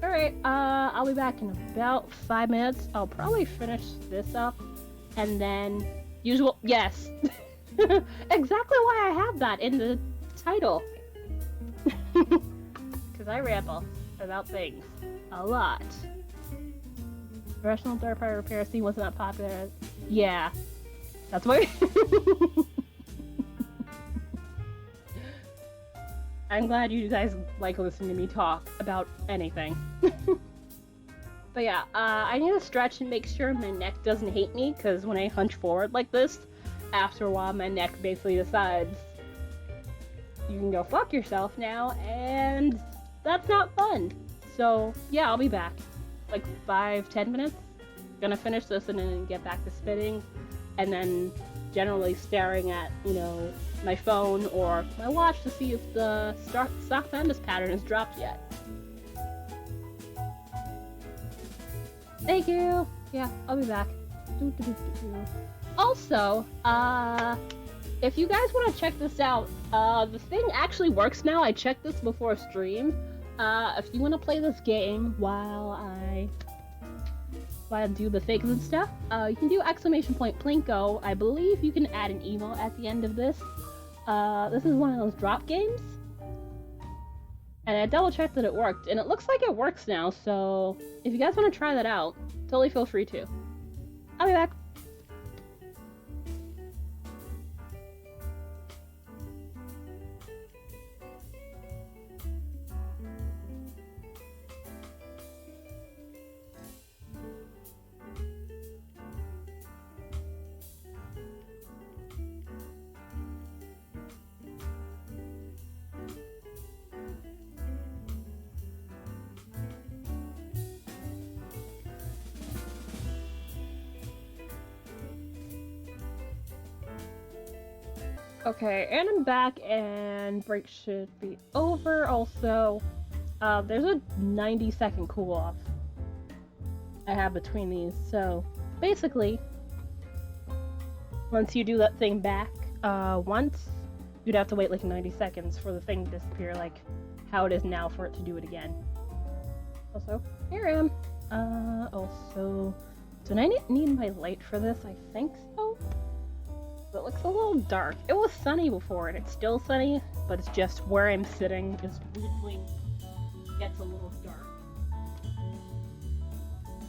Alright, I'll be back in about 5 minutes. I'll probably finish this up, and then yes! Exactly why I have that in the title. Because I ramble about things. A lot. Professional third-party repair scene wasn't that popular. Yeah. That's why. I'm glad you guys like listening to me talk about anything. But yeah, I need to stretch and make sure my neck doesn't hate me, because when I hunch forward like this, after a while my neck basically decides you can go fuck yourself now, and that's not fun. So yeah, I'll be back. Like 5-10 minutes. Gonna finish this and then get back to spinning, and then generally staring at, you know, my phone or my watch to see if the stock Fandas pattern has dropped yet. Thank you! Yeah, I'll be back. Also, if you guys want to check this out, the thing actually works now. I checked this before stream. If you want to play this game while I do the things and stuff, you can do ! Plinko. I believe you can add an emo at the end of this. This is one of those drop games. And I double checked that it worked, and it looks like it works now, so if you guys want to try that out, totally feel free to. I'll be back. Okay, and I'm back, and break should be over. Also, there's a 90-second cool-off I have between these, so basically, once you do that thing back once, you'd have to wait like 90 seconds for the thing to disappear, like how it is now for it to do it again. Also, here I am. Also, do I need my light for this? I think so. It looks a little dark. It was sunny before, and it's still sunny, but it's just where I'm sitting is weirdly gets a little dark.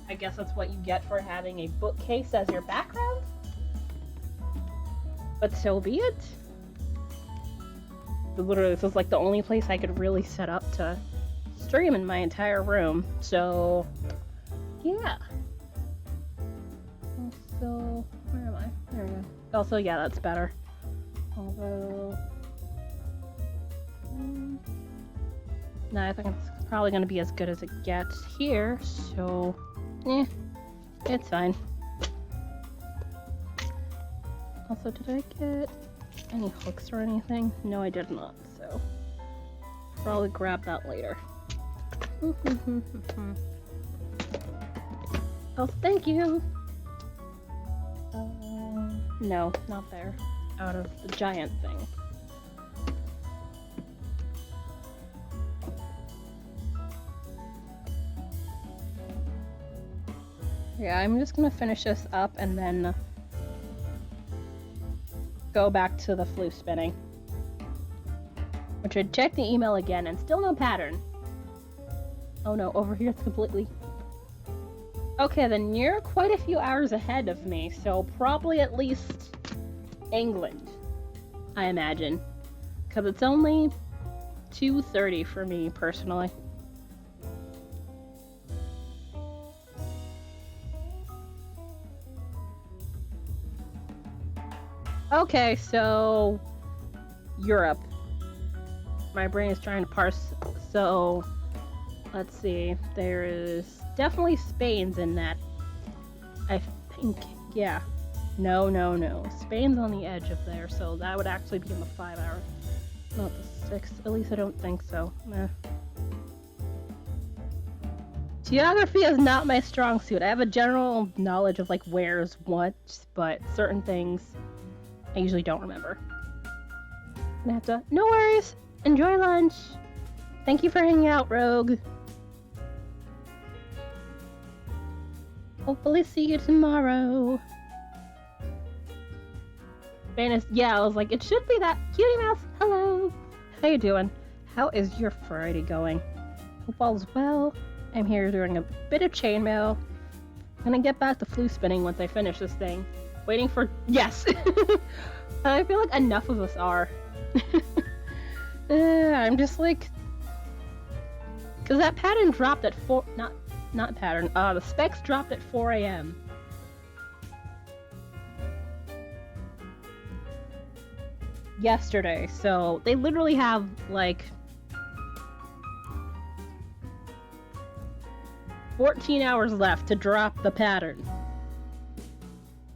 I guess that's what you get for having a bookcase as your background. But so be it. Literally, this is like the only place I could really set up to stream in my entire room. So, yeah. Also, where am I? There we go. Also, yeah, that's better. Although... no, I think it's probably going to be as good as it gets here, so... it's fine. Also, did I get any hooks or anything? No, I did not, so... probably grab that later. Oh, thank you! No, not there. Out of the giant thing. Yeah, I'm just gonna finish this up and then go back to the floof spinning. Which I checked the email again and still no pattern. Oh no, over here it's completely... Okay, then you're quite a few hours ahead of me, so probably at least England, I imagine. Because it's only 2:30 for me, personally. Okay, so Europe. My brain is trying to parse. So let's see. There is definitely Spain's in that. I think, yeah. No. Spain's on the edge of there, so that would actually be in the 5 hour, not the 6. At least I don't think so. Geography is not my strong suit. I have a general knowledge of like where's what, but certain things I usually don't remember. I have to. No worries. Enjoy lunch. Thank you for hanging out, Rogue. Hopefully see you tomorrow. Yeah, I was like, it should be that. Cutie Mouse, hello. How you doing? How is your Friday going? Hope all's well. I'm here doing a bit of chainmail. I'm gonna get back to floof spinning once I finish this thing. Waiting for... Yes! I feel like enough of us are. I'm just like... Because that pattern dropped at 4... Not pattern. The specs dropped at 4 a.m. yesterday, so they literally have like 14 hours left to drop the pattern.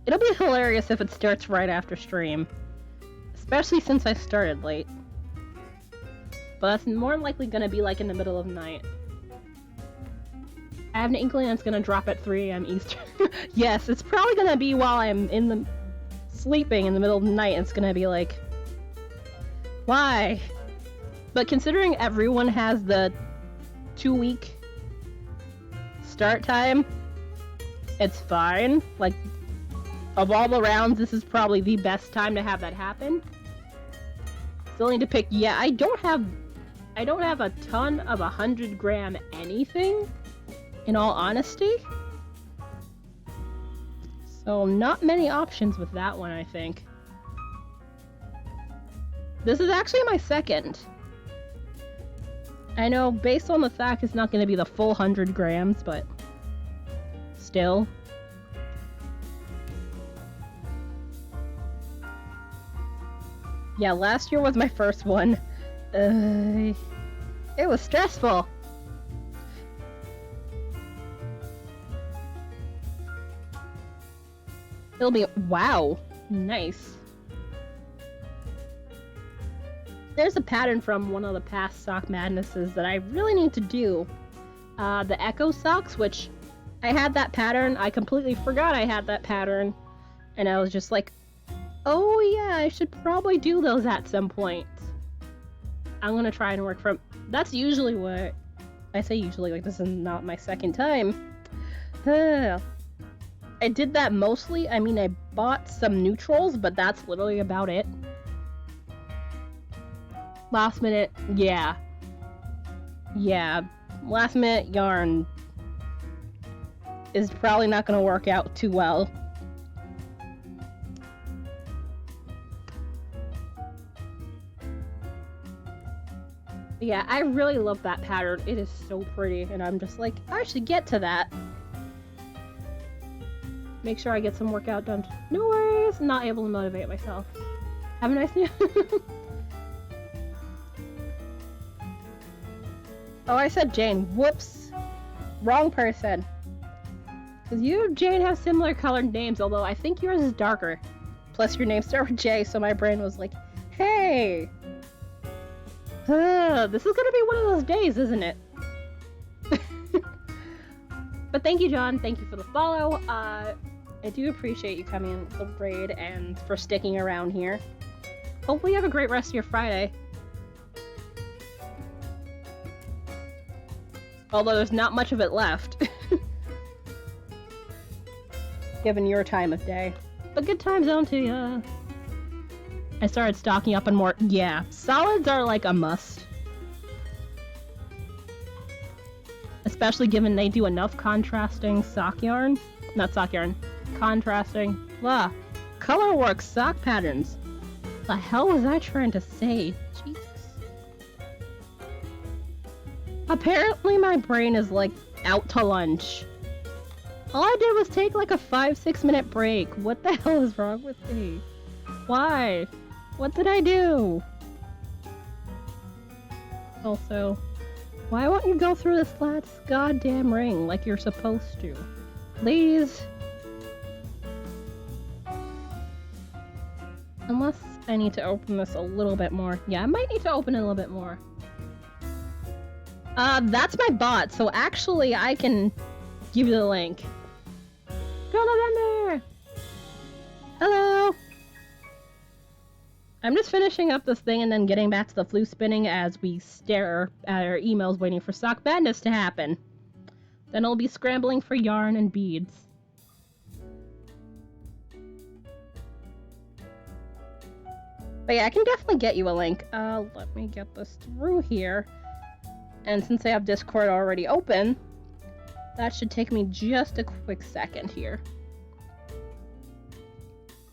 It'll be hilarious if it starts right after stream, especially since I started late. But that's more likely gonna be like in the middle of the night. I have an inkling it's gonna drop at 3 a.m. Eastern. Yes, it's probably gonna be while I'm sleeping in the middle of the night. It's gonna be like, why? But considering everyone has the 2-week start time, it's fine. Like, of all the rounds, this is probably the best time to have that happen. Still need to pick. Yeah, I don't have a ton of 100-gram anything, in all honesty. So not many options with that one, I think. This is actually my second. I know, based on the fact it's not going to be the full 100 grams, but still. Yeah, last year was my first one. It was stressful. It'll be... Wow. Nice. There's a pattern from one of the past Sock Madnesses that I really need to do. The Echo Socks, which I had that pattern. I completely forgot I had that pattern. And I was just like, oh yeah, I should probably do those at some point. I'm gonna try and work from... That's usually what... I say usually, like this is not my second time. I did that mostly. I mean, I bought some neutrals, but that's literally about it. Last minute, yeah. Yeah, last minute yarn is probably not gonna work out too well. Yeah, I really love that pattern. It is so pretty, and I'm just like, I should get to that. Make sure I get some workout done. No worries, not able to motivate myself. Have a nice day. Oh, I said Jane. Whoops. Wrong person. Because you and Jane have similar colored names, although I think yours is darker. Plus your name starts with J, so my brain was like, hey! This is gonna be one of those days, isn't it? But thank you, John. Thank you for the follow. I do appreciate you coming in the raid and for sticking around here. Hopefully you have a great rest of your Friday. Although there's not much of it left. Given your time of day. But good time zone to ya. I started stocking up on more... Yeah, solids are like a must. Especially given they do enough contrasting sock yarn. Not sock yarn. Contrasting. Blah. Colorwork sock patterns. The hell was I trying to say? Jesus. Apparently my brain is like out to lunch. All I did was take like a 5-6 minute break. What the hell is wrong with me? Why? What did I do? Also, why won't you go through this last goddamn ring like you're supposed to? Please? Unless I need to open this a little bit more. Yeah, I might need to open it a little bit more. That's my bot, so actually I can give you the link. Go November! Hello! I'm just finishing up this thing and then getting back to the floof spinning as we stare at our emails waiting for Sock Madness to happen. Then I'll be scrambling for yarn and beads. But yeah, I can definitely get you a link. Let me get this through here. And since I have Discord already open, that should take me just a quick second here.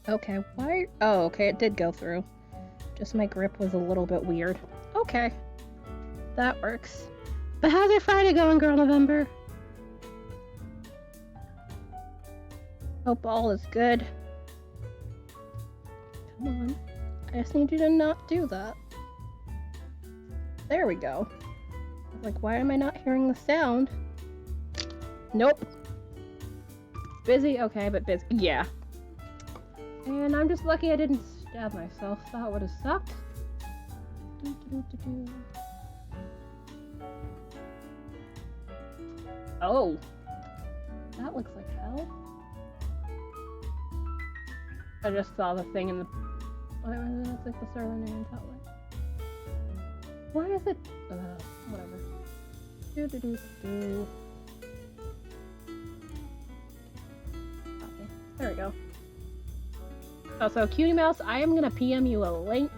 Okay, why? Oh, okay, it did go through. Just my grip was a little bit weird. Okay, that works. But how's your Friday going, Girl November? Hope all is good. Come on. I just need you to not do that. There we go. Like, why am I not hearing the sound? Nope. Busy? Okay, but busy. Yeah. And I'm just lucky I didn't stab myself. That would have sucked. Oh. That looks like hell. I just saw the thing in the... It's like the server name top right. Why is it? Whatever. Okay, there we go. Oh, so Cutie Mouse, I am gonna PM you a link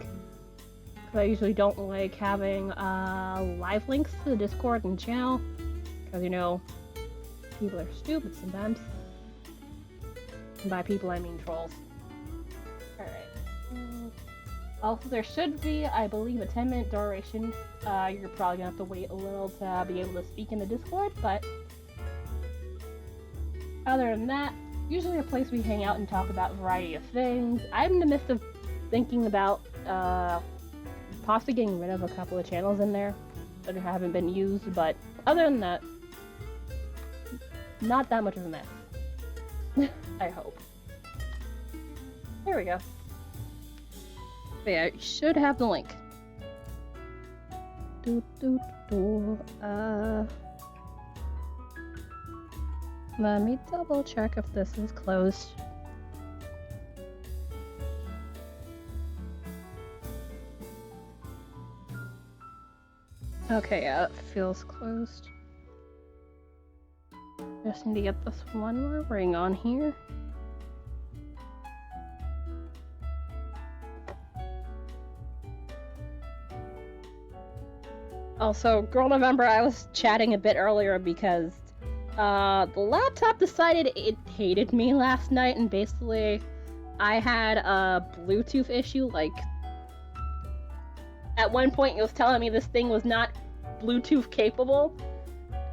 because I usually don't like having live links to the Discord and channel because you know people are stupid sometimes. And by people I mean trolls. Also, there should be, I believe, a 10-minute duration. You're probably gonna have to wait a little to be able to speak in the Discord, but other than that, usually a place we hang out and talk about a variety of things. I'm in the midst of thinking about possibly getting rid of a couple of channels in there that haven't been used, but other than that, not that much of a mess. I hope. There we go. But yeah, you should have the link. Let me double check if this is closed. Okay, yeah, it feels closed. Just need to get this one more ring on here. Also, Girl November, I was chatting a bit earlier because the laptop decided it hated me last night, and basically I had a Bluetooth issue. Like, at one point it was telling me this thing was not Bluetooth capable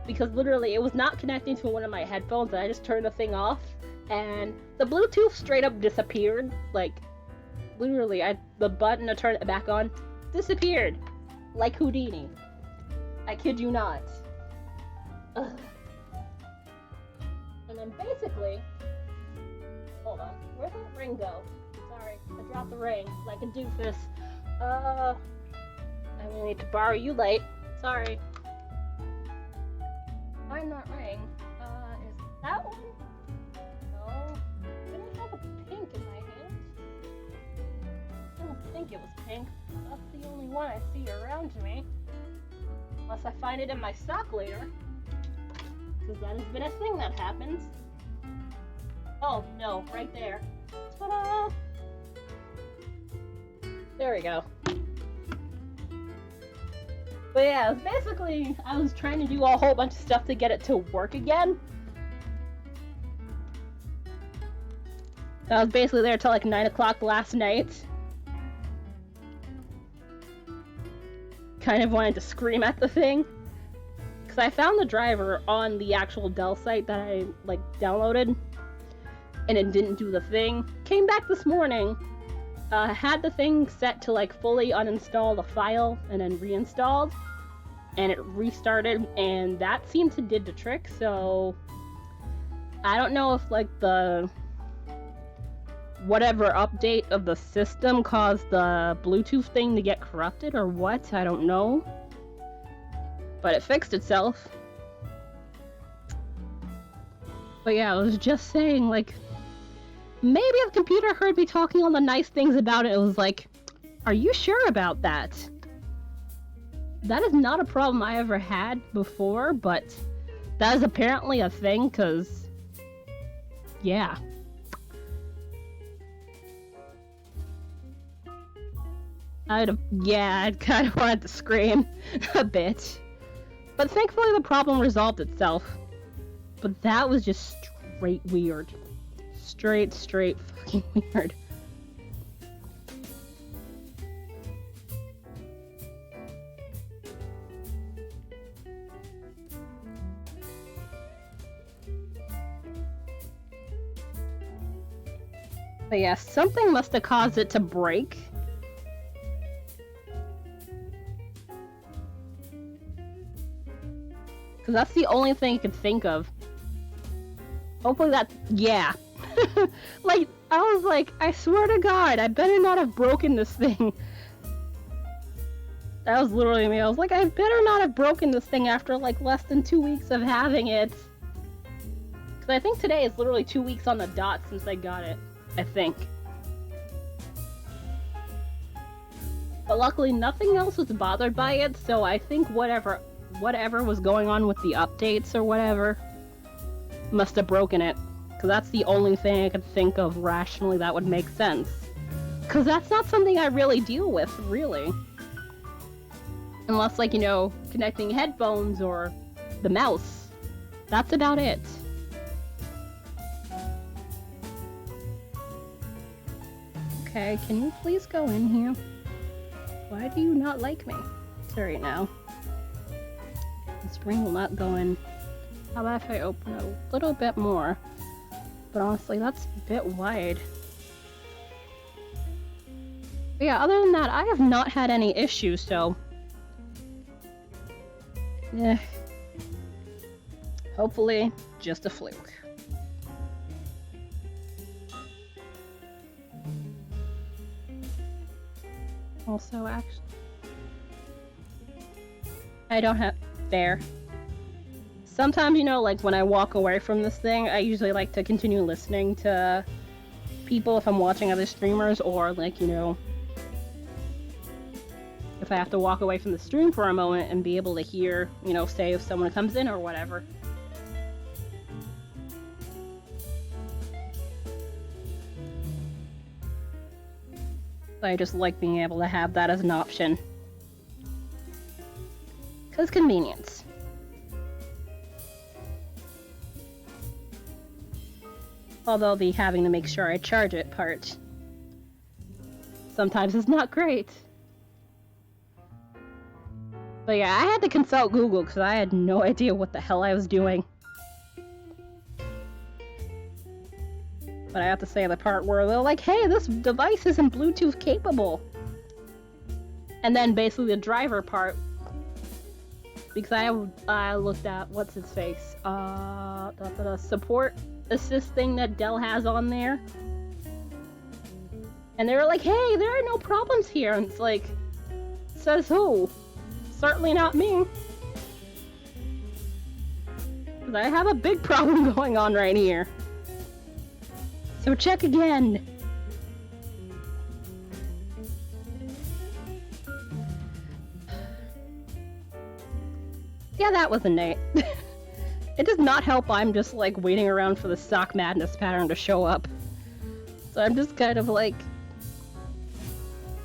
because literally it was not connecting to one of my headphones, and I just turned the thing off and the Bluetooth straight up disappeared. Like, literally, the button to turn it back on disappeared like Houdini. I kid you not. Ugh. And then basically, hold on, where'd that ring go? Sorry, I dropped the ring like a doofus. I'm gonna need to borrow you late. Sorry. Find that ring. Is that one? No. I didn't have a pink in my hand. I don't think it was pink. That's the only one I see around me. Unless I find it in my sock later. Because that has been a thing that happens. Oh, no, right there. Ta-da! There we go. But yeah, basically, I was trying to do a whole bunch of stuff to get it to work again. I was basically there till like 9 o'clock last night. Kind of wanted to scream at the thing. Because I found the driver on the actual Dell site that I, like, downloaded. And it didn't do the thing. Came back this morning. had the thing set to like fully uninstall the file and then reinstalled, and it restarted, and that seemed to did the trick. So I don't know if like the whatever update of the system caused the Bluetooth thing to get corrupted or what. I don't know, but it fixed itself. But yeah, I was just saying, like, maybe the computer heard me talking all the nice things about it. It was like, are you sure about that? That is not a problem I ever had before, but that is apparently a thing, because, yeah. I'd kind of wanted to scream a bit. But thankfully the problem resolved itself. But that was just straight weird. Straight fucking weird. But yeah, something must have caused it to break. Because that's the only thing I could think of. Hopefully that, yeah. Like, I was like, I swear to God, I better not have broken this thing. That was literally me. I was like, I better not have broken this thing after like less than 2 weeks of having it. Because I think today is literally 2 weeks on the dot since I got it. I think. But luckily nothing else was bothered by it, so I think whatever was going on with the updates or whatever must have broken it. Because that's the only thing I could think of rationally that would make sense. Because that's not something I really deal with, really. Unless, like, you know, connecting headphones or the mouse. That's about it. Okay, can you please go in here? Why do you not like me? Sorry now. The spring will not go in. How about if I open it a little bit more? But honestly, that's a bit wide. But yeah, other than that, I have not had any issues, so... yeah. Hopefully, just a fluke. Also, actually... I don't have... there. Sometimes, you know, like when I walk away from this thing, I usually like to continue listening to people if I'm watching other streamers, or like, you know, if I have to walk away from the stream for a moment and be able to hear, you know, say if someone comes in or whatever. So I just like being able to have that as an option. 'Cause convenience. Although the having to make sure I charge it part sometimes is not great. But yeah, I had to consult Google because I had no idea what the hell I was doing. But I have to say the part where they're like, hey, this device isn't Bluetooth capable. And then basically the driver part, because I looked at, what's its face, the support assist thing that Dell has on there. And they were like, hey, there are no problems here. And it's like, says who? Certainly not me. Because I have a big problem going on right here. So check again. Yeah, that was a night. It does not help I'm just like waiting around for the sock madness pattern to show up. So I'm just kind of like,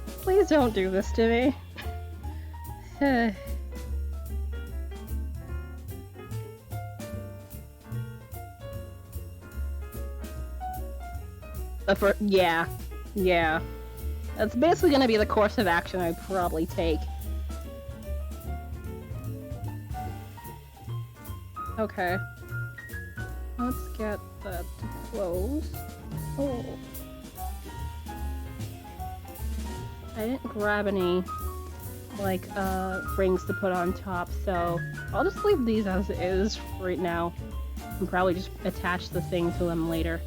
please don't do this to me. Yeah. That's basically gonna be the course of action I'd probably take. Okay. Let's get that to close. Oh. I didn't grab any, like, rings to put on top, so I'll just leave these as is right now. And probably just attach the thing to them later.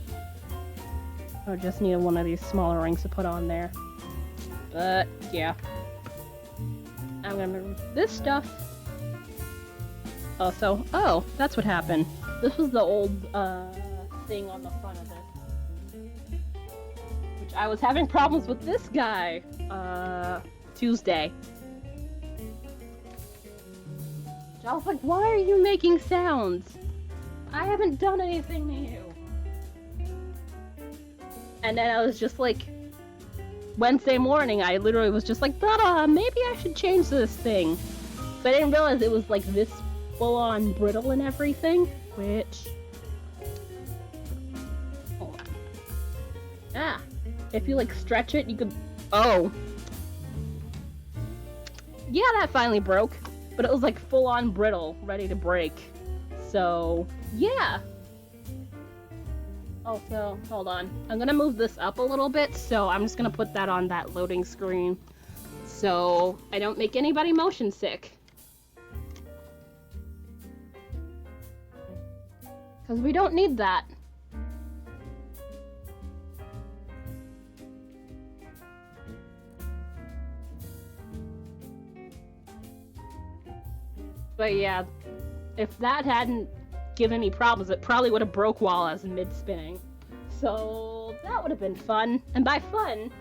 I just need one of these smaller rings to put on there. But, yeah. I'm gonna move this stuff. Also, oh, that's what happened. This was the old, thing on the front of this. Which I was having problems with this guy, Tuesday. I was like, why are you making sounds? I haven't done anything to you. And then I was just like, Wednesday morning, I literally was just like, maybe I should change this thing. But I didn't realize it was like this full-on brittle and everything, which... Hold on. Ah, if you like stretch it, you could... Oh. Yeah, that finally broke. But it was like full-on brittle, ready to break. So, yeah. Also, hold on. I'm gonna move this up a little bit, so I'm just gonna put that on that loading screen so I don't make anybody motion sick. Because we don't need that. But yeah, if that hadn't given me problems, it probably would have broke while I was mid-spinning. So that would have been fun. And by fun,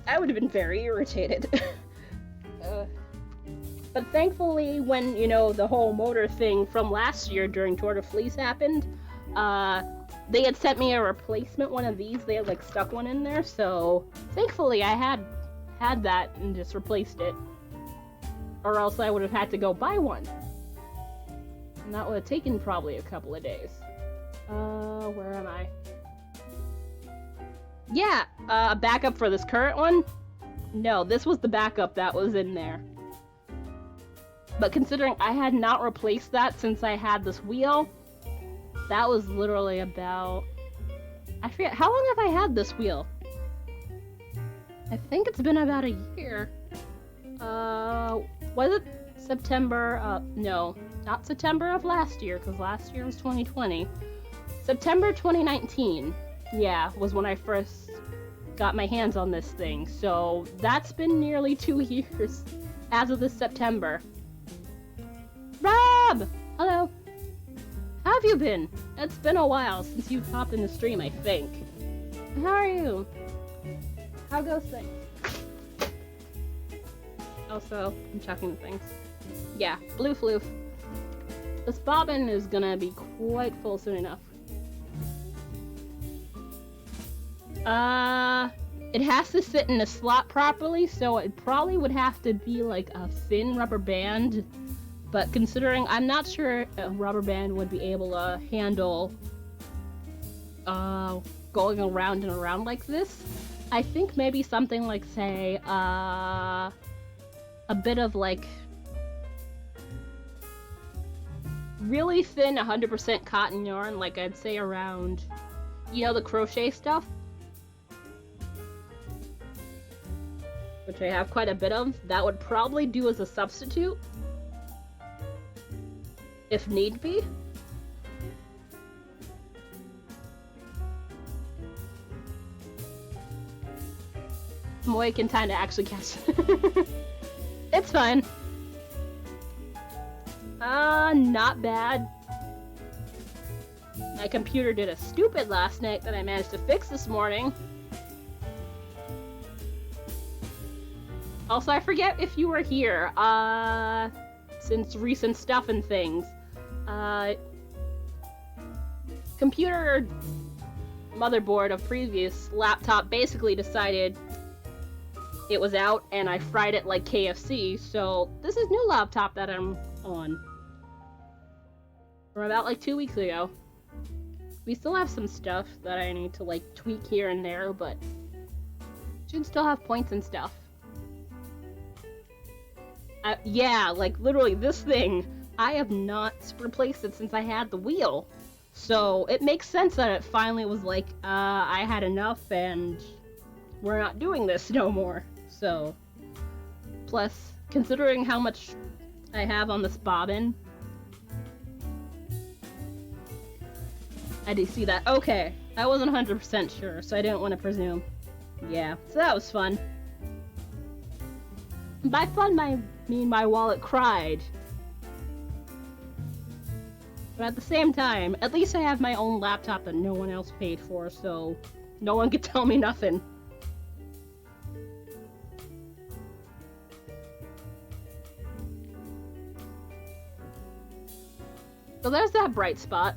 I would have been very irritated. But thankfully, when, you know, the whole motor thing from last year during Tour de Fleece happened, they had sent me a replacement one of these. They had, like, stuck one in there, so thankfully I had that and just replaced it. Or else I would have had to go buy one. And that would have taken probably a couple of days. Where am I? Yeah, backup for this current one? No, this was the backup that was in there. But considering I had not replaced that since I had this wheel, that was literally about... I forget, how long have I had this wheel? I think it's been about a year. Was it September? No, not September of last year, because last year was 2020. September 2019, yeah, was when I first got my hands on this thing. So that's been nearly 2 years as of this September. Rob! Hello. How have you been? It's been a while since you've popped in the stream, I think. How are you? How goes things? Also, I'm checking things. Yeah, blue floof. This bobbin is gonna be quite full soon enough. It has to sit in a slot properly, so it probably would have to be like a thin rubber band. But considering I'm not sure a rubber band would be able to handle going around and around like this, I think maybe something like, say, a bit of like really thin 100% cotton yarn, like I'd say around, you know, the crochet stuff, which I have quite a bit of. That would probably do as a substitute if need be. Moy can kinda actually catch It's fine. Not bad. My computer did a stupid last night that I managed to fix this morning. Also, I forget if you were here, since recent stuff and things. Computer motherboard of previous laptop basically decided it was out, and I fried it like KFC, so this is new laptop that I'm on. From about like 2 weeks ago. We still have some stuff that I need to like tweak here and there, but should still have points and stuff. Yeah, like literally this thing, I have not replaced it since I had the wheel. So it makes sense that it finally was like, I had enough and we're not doing this no more. So, plus, considering how much I have on this bobbin, I did see that. Okay, I wasn't 100% sure, so I didn't want to presume. Yeah, so that was fun. By fun, I mean my wallet cried. But at the same time, at least I have my own laptop that no one else paid for, so no one could tell me nothing. So there's that bright spot.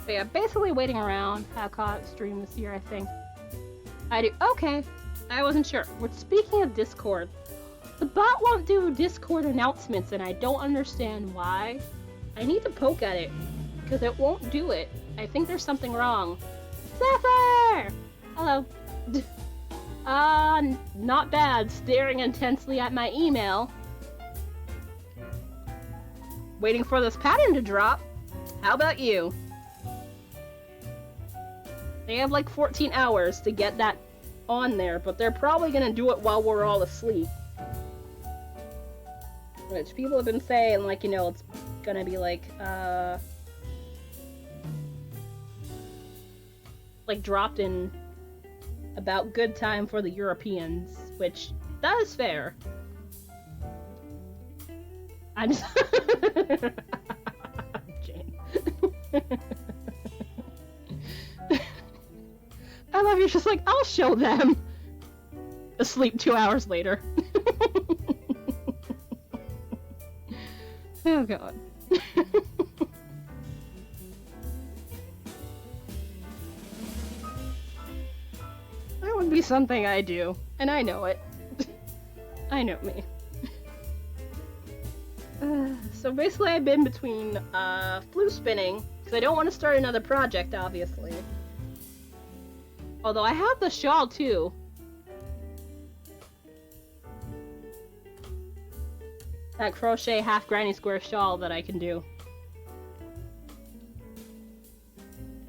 So yeah, basically waiting around. Have caught stream this year, I think. I do. Okay, I wasn't sure. We're speaking of Discord. The bot won't do Discord announcements, and I don't understand why. I need to poke at it because it won't do it. I think there's something wrong. Sapphire! Hello. Not bad. Staring intensely at my email. Waiting for this pattern to drop. How about you? They have like 14 hours to get that on there, but they're probably gonna do it while we're all asleep. Which people have been saying, like, you know, it's gonna be like dropped in about good time for the Europeans, which that is fair. I'm just Jane. I love you. Just like, I'll show them. Asleep 2 hours later. Oh god. That would be something I do, and I know it. I know me. So basically I've been between floof spinning, because I don't want to start another project, obviously. Although I have the shawl too. That crochet half granny square shawl that I can do.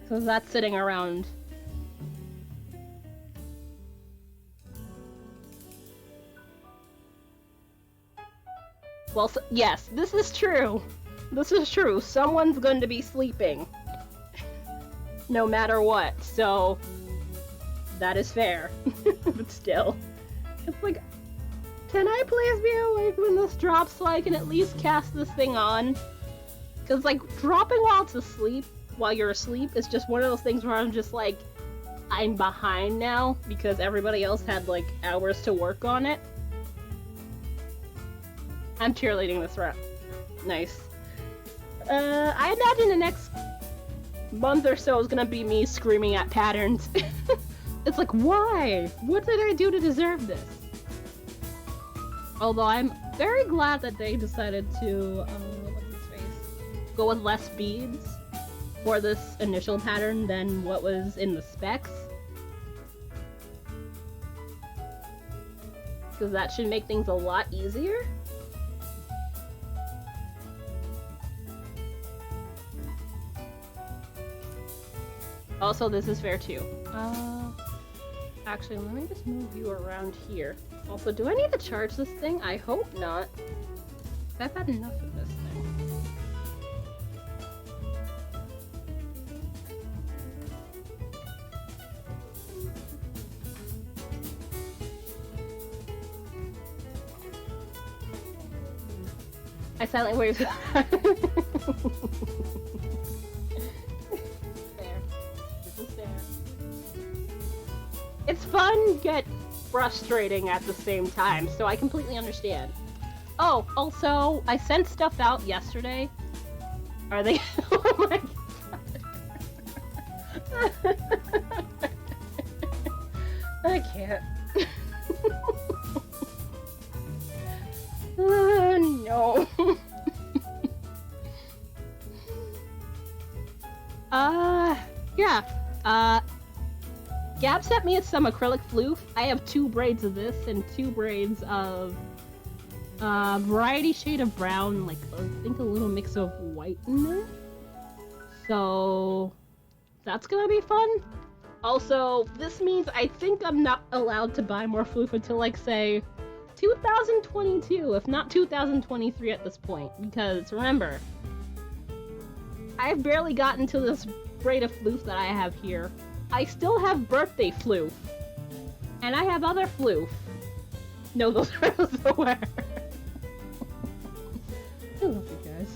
So that's sitting around. Well, so, yes, this is true. This is true. Someone's going to be sleeping. No matter what, so that is fair. But still. It's like, can I please be awake when this drops so I can at least cast this thing on? Because, like, dropping while it's asleep, while you're asleep, is just one of those things where I'm just like, I'm behind now because everybody else had, like, hours to work on it. I'm cheerleading this route. Nice. I imagine the next month or so is gonna be me screaming at patterns. It's like, why? What did I do to deserve this? Although I'm very glad that they decided to, what's his face? Go with less beads for this initial pattern than what was in the specs. Because that should make things a lot easier. Also, this is fair too. Actually, let me just move you around here. Also, do I need to charge this thing? I hope not. I've had enough of this thing. I silently wave. Fair. This is fair. It's fun, yet frustrating at the same time, so I completely understand. Oh, also, I sent stuff out yesterday. Are they? Oh my god. I can't. No. Yeah. Gab sent me some acrylic floof. I have 2 braids of this and 2 braids of variety shade of brown, like I think a little mix of white in there. So that's gonna be fun. Also, this means I think I'm not allowed to buy more floof until like say 2022, if not 2023 at this point, because remember, I've barely gotten to this braid of floof that I have here. I still have birthday floof. And I have other floof. No, those are elsewhere. I love you guys.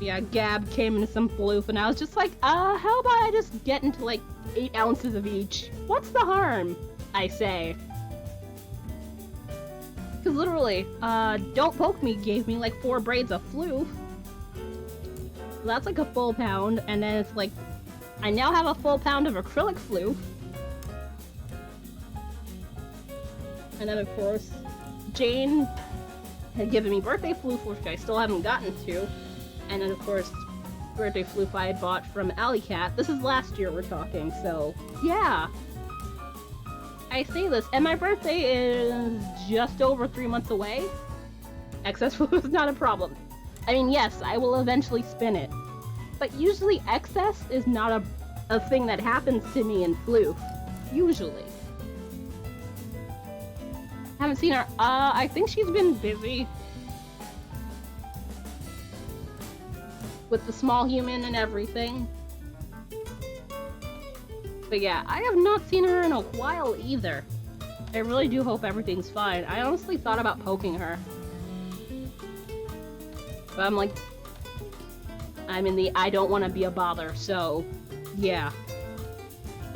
Yeah, Gab came into some floof and I was just like, how about I just get into like 8 ounces of each? What's the harm? I say. Cause literally, Don't Poke Me gave me like 4 braids of floof. That's like a full pound, and then it's like, I now have a full pound of acrylic floof. And then of course, Jane had given me birthday floof, which I still haven't gotten to. And then of course, birthday floof I had bought from Alley Cat. This is last year we're talking, so yeah. I say this, and my birthday is just over 3 months away. Excess floof is not a problem. I mean, yes, I will eventually spin it. But usually excess is not a thing that happens to me in floof. Usually. Haven't seen her. I think she's been busy. With the small human and everything. But yeah, I have not seen her in a while either. I really do hope everything's fine. I honestly thought about poking her. But I'm like, I'm in the I don't want to be a bother, so yeah.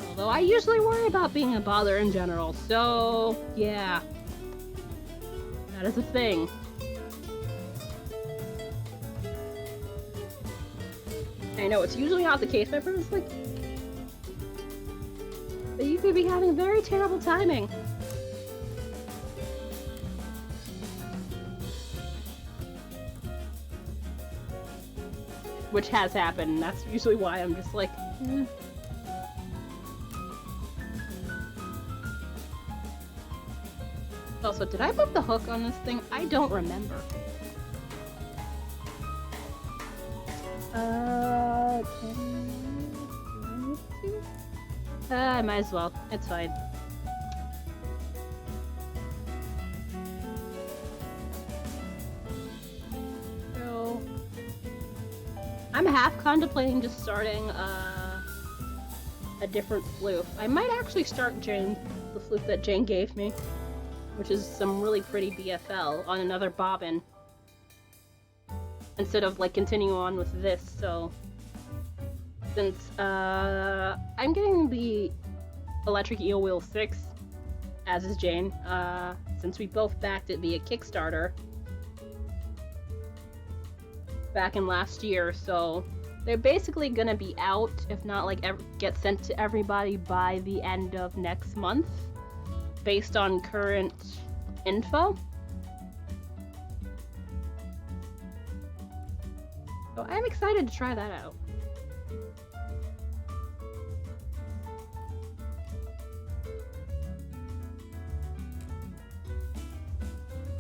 Although I usually worry about being a bother in general, so yeah. That is a thing. I know, it's usually not the case, but it's like, but you could be having very terrible timing. Which has happened, and that's usually why I'm just like, eh. Also, did I move the hook on this thing? I don't remember. I might as well. It's fine. So, I'm half contemplating just starting a different floof. I might actually start the floof that Jane gave me, which is some really pretty BFL on another bobbin, instead of like continuing on with this. So since I'm getting the electric eel wheel 6, as is Jane, since we both backed it via Kickstarter back in last year, so they're basically gonna be out, if not like get sent to everybody by the end of next month, based on current info. So I'm excited to try that out.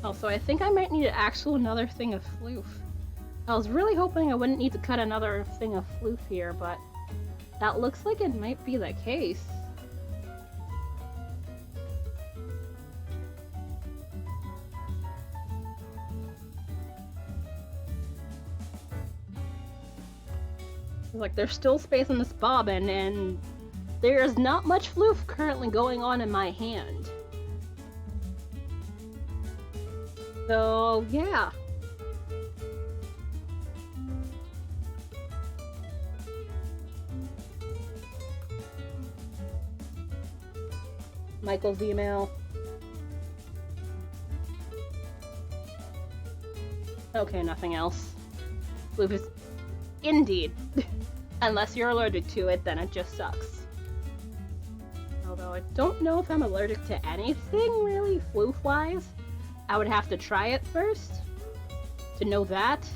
Also, I think I might need another thing of floof. I was really hoping I wouldn't need to cut another thing of floof here, but that looks like it might be the case. Like, there's still space in this bobbin, and there's not much floof currently going on in my hand. So, yeah. Michael's email. Okay, nothing else. Floof is... Indeed. Unless you're allergic to it, then it just sucks. Although I don't know if I'm allergic to anything, really, floof-wise. I would have to try it first to know that.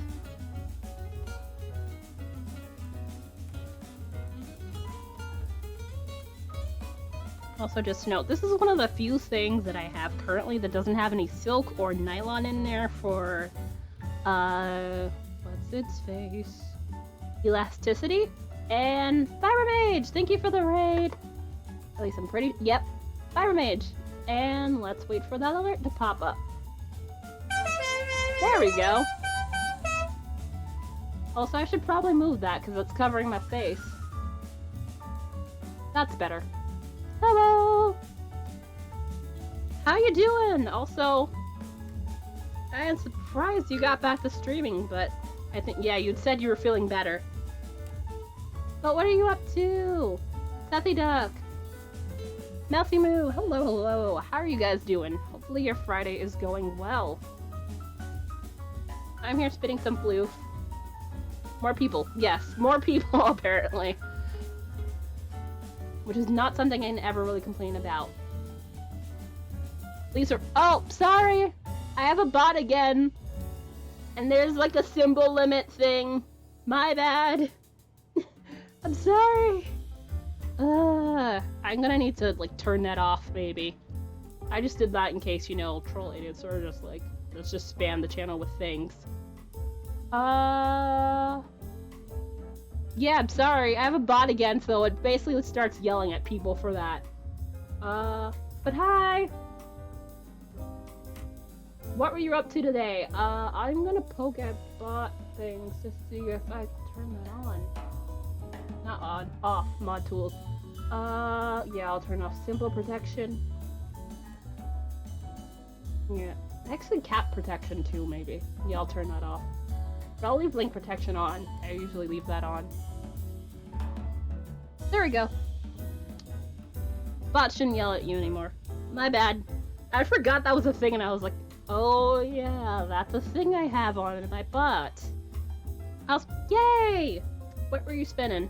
Also, just note, this is one of the few things that I have currently that doesn't have any silk or nylon in there for, what's its face? Elasticity? And Fiber Mage! Thank you for the raid! At least I'm pretty... Yep. Fiber Mage! And let's wait for that alert to pop up. There we go! Also, I should probably move that because it's covering my face. That's better. Hello! How you doing? Also, I am surprised you got back to streaming, but I think, yeah, you'd said you were feeling better. But what are you up to? Sethy Duck! Mousy Moo! Hello, hello! How are you guys doing? Hopefully your Friday is going well. I'm here spitting some floof. More people. Yes, more people apparently. Which is not something I can ever really complain about. These are- Oh, sorry! I have a bot again! And there's like a symbol limit thing. My bad. I'm sorry. I'm gonna need to like turn that off maybe. I just did that in case, you know, troll idiots are just like, let's just spam the channel with things. Yeah, I'm sorry. I have a bot again, so it basically starts yelling at people for that. But hi! What were you up to today? I'm gonna poke at bot things to see if I turn that on. Not on. Off. Mod tools. Yeah, I'll turn off simple protection. Yeah. Actually, cat protection too, maybe. Yeah, I'll turn that off. But I'll leave link protection on. I usually leave that on. There we go. Bot shouldn't yell at you anymore. My bad. I forgot that was a thing and I was like, oh yeah, that's a thing I have on my bot. Yay! What were you spinning?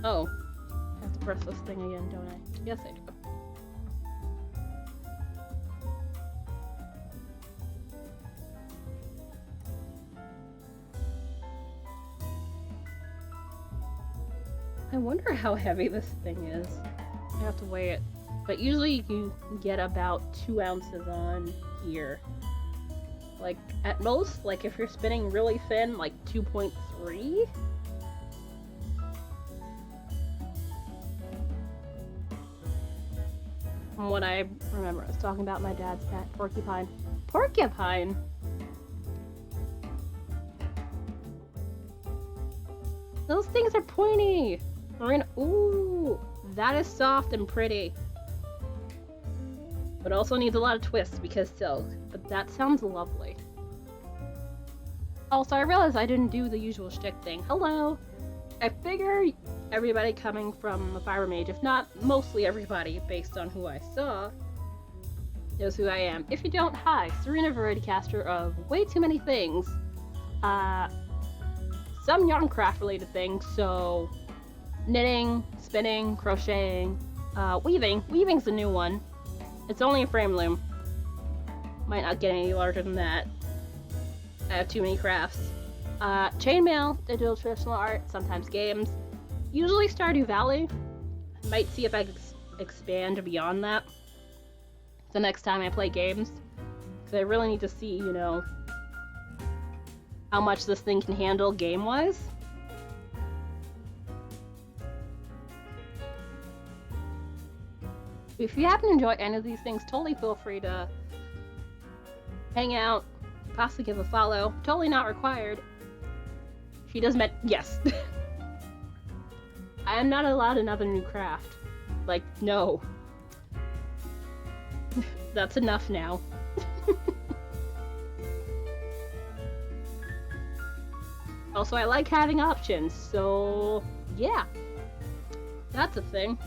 Oh. I have to press this thing again, don't I? Yes, I do. I wonder how heavy this thing is. I have to weigh it. But usually you can get about 2 ounces on here. Like, at most, like if you're spinning really thin, like 2.3? From what I remember, I was talking about my dad's pet, Porcupine. Porcupine? Those things are pointy! Ooh, that is soft and pretty. But also needs a lot of twists because silk. But that sounds lovely. Also, I realized I didn't do the usual shtick thing. Hello! I figure everybody coming from a Fiber Mage, if not mostly everybody, based on who I saw, knows who I am. If you don't, hi, Serena Veritycaster of way too many things. Some yarn craft related things, so knitting, spinning, crocheting, weaving. Weaving's a new one. It's only a frame loom. Might not get any larger than that. I have too many crafts. Chainmail, digital traditional art, sometimes games. Usually Stardew Valley. Might see if I can expand beyond that the next time I play games. Because I really need to see, you know, how much this thing can handle game-wise. If you happen to enjoy any of these things, totally feel free to hang out, possibly give a follow. Totally not required. She does yes. I am not allowed another new craft. Like, no. That's enough now. Also, I like having options, so yeah. That's a thing.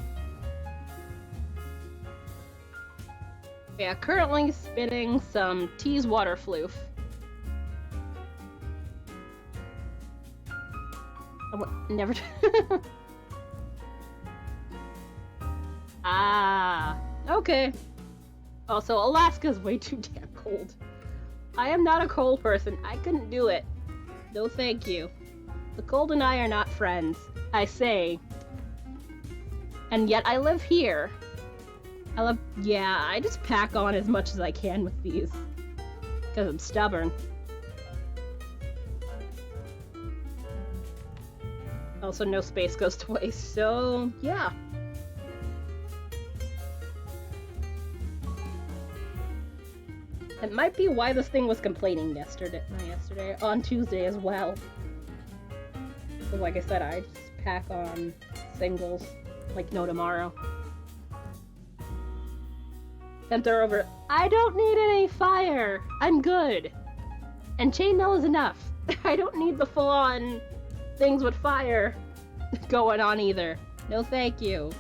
Yeah, currently spinning some tease water floof. Never. Ah, okay. Also, Alaska's way too damn cold. I am not a cold person. I couldn't do it. No thank you. The cold and I are not friends. I say, And yet I live here. Yeah, I just pack on as much as I can with these. Because I'm stubborn. Also, no space goes to waste, so yeah. It might be why this thing was complaining on Tuesday as well. So like I said, I just pack on singles, like no tomorrow. Sent her over. I don't need any fire. I'm good. And chainmail is enough. I don't need the full-on things with fire going on either. No thank you.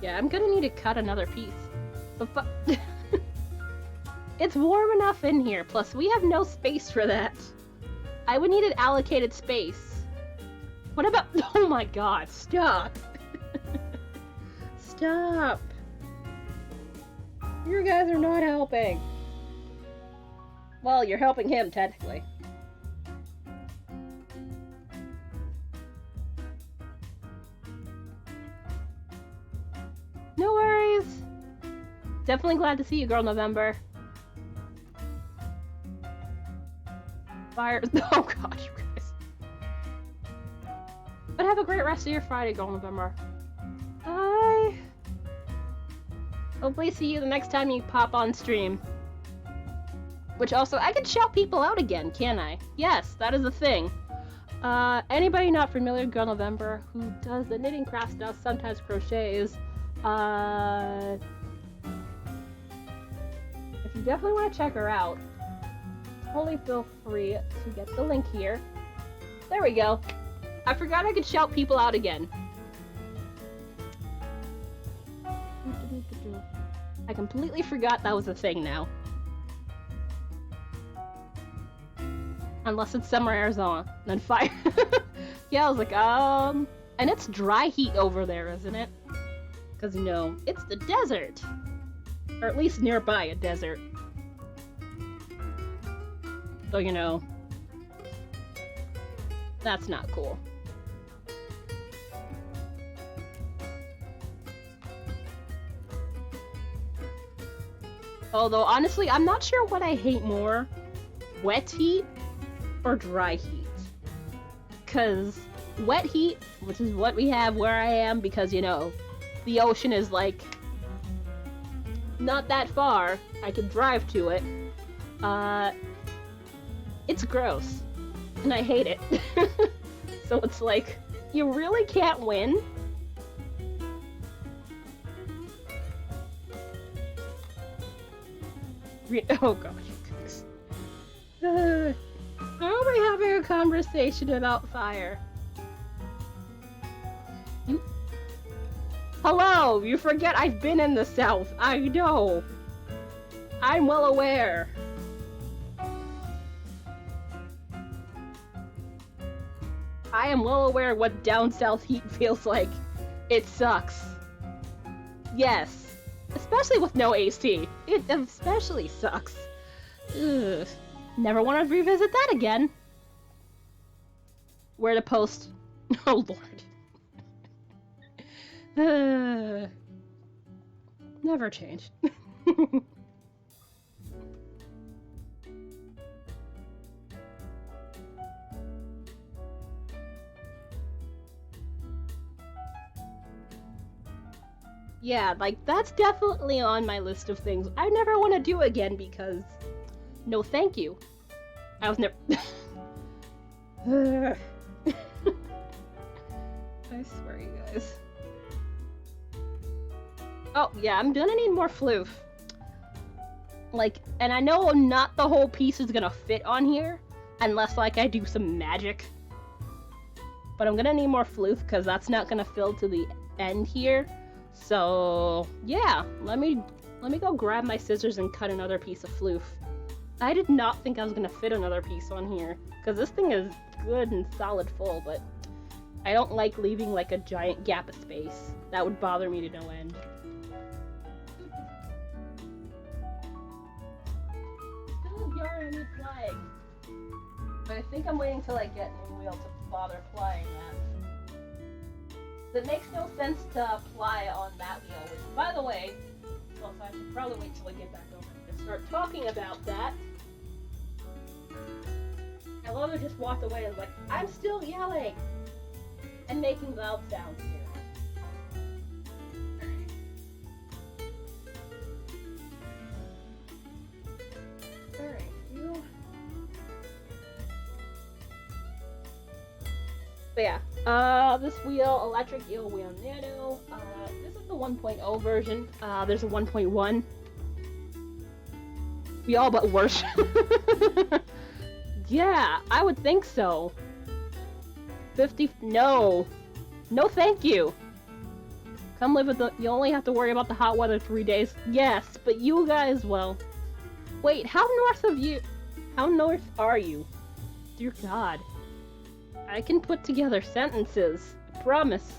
Yeah, I'm gonna need to cut another piece. It's warm enough in here, plus we have no space for that. I would need an allocated space. What about— oh my god, stop! Stop! You guys are not helping. Well, you're helping him, technically. No worries! Definitely glad to see you, girl November. Fire— oh gosh, you guys. But have a great rest of your Friday, girl November. Bye! Hopefully see you the next time you pop on stream. Which also, I can shout people out again, can I? Yes, that is a thing. Anybody not familiar with Girl November who does the knitting craft stuff, sometimes crochets, if you definitely want to check her out, totally feel free to get the link here. There we go. I forgot I could shout people out again. I completely forgot that was a thing now. Unless it's summer Arizona, then fire. Yeah, I was like, and it's dry heat over there, isn't it? Because, you know, it's the desert. Or at least nearby a desert. So, you know, that's not cool. Although, honestly, I'm not sure what I hate more. Wet heat or dry heat. Because wet heat, which is what we have where I am, because, you know, the ocean is, like, not that far. I could drive to it. It's gross. And I hate it. So it's like, you really can't win. Oh gosh, how are we having a conversation about fire? Hello, you forget I've been in the South. I know. I'm well aware. I am well aware what down south heat feels like. It sucks. Yes. Especially with no AC. It especially sucks. Ugh. Never want to revisit that again. Where to post? Oh lord. Never change. Yeah, like, that's definitely on my list of things I never want to do again because... no thank you. I was never... I swear, you guys. Oh, yeah, I'm gonna need more floof. Like, and I know not the whole piece is gonna fit on here, unless, like, I do some magic. But I'm gonna need more floof, because that's not gonna fill to the end here. So, yeah, let me go grab my scissors and cut another piece of floof. I did not think I was gonna fit another piece on here, because this thing is good and solid full, but I don't like leaving like a giant gap of space. That would bother me to no end. yarn I need plying. But I think I'm waiting till I get a new wheel to bother plying that. It makes no sense to ply on that wheel, which, by the way, well, so I should probably wait till I get back over to start talking about that. I love to just walk away and like, I'm still yelling and making loud sounds here. Alright, but yeah, this wheel, electric eel wheel nano, this is the 1.0 version. There's a 1.1. We all but worse. Yeah, I would think so. 50, no. No thank you. Come live with the, you only have to worry about the hot weather 3 days. Yes, but you guys, well. Wait, how north are you? Dear God. I can put together sentences. I promise.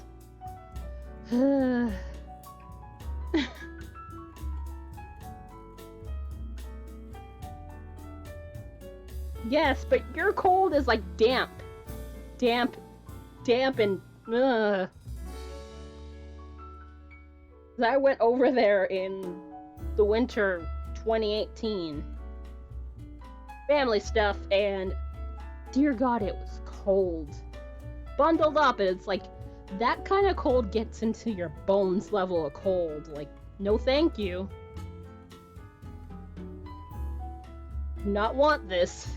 Yes, but your cold is like damp. Damp, and I went over there in the winter 2018. Family stuff, and dear God, it was cold. Bundled up, and it's like, that kind of cold gets into your bones level of cold. Like, no thank you. Do not want this.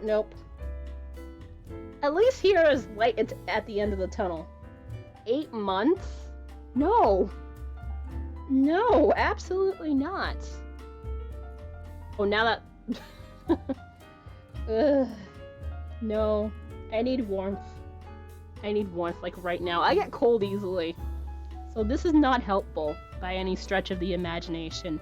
Nope. At least here is light at the end of the tunnel. 8 months? No, absolutely not. Oh, now that... No, I need warmth. Like right now. I get cold easily. So this is not helpful by any stretch of the imagination.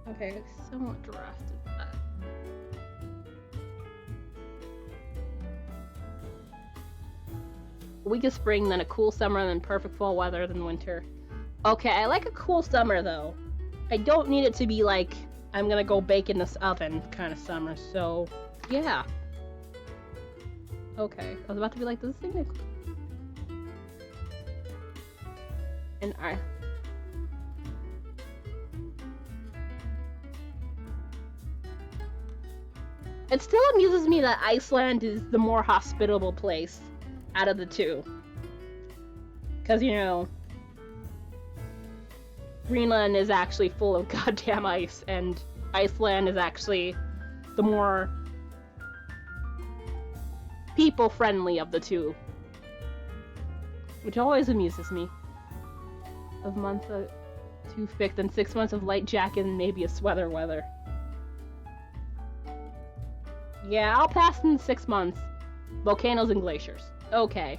Okay, somewhat drafted that. A week of spring, then a cool summer, then perfect fall weather, then winter. Okay, I like a cool summer though. I don't need it to be like, I'm gonna go bake in this oven kind of summer, so yeah. Okay, I was about to be like, this thing. And it still amuses me that Iceland is the more hospitable place out of the two. Because, you know, Greenland is actually full of goddamn ice, and Iceland is actually the more people-friendly of the two. Which always amuses me. A month of too thick, then 6 months of light jacket and maybe a sweater weather. Yeah, I'll pass in 6 months. Volcanoes and glaciers. Okay.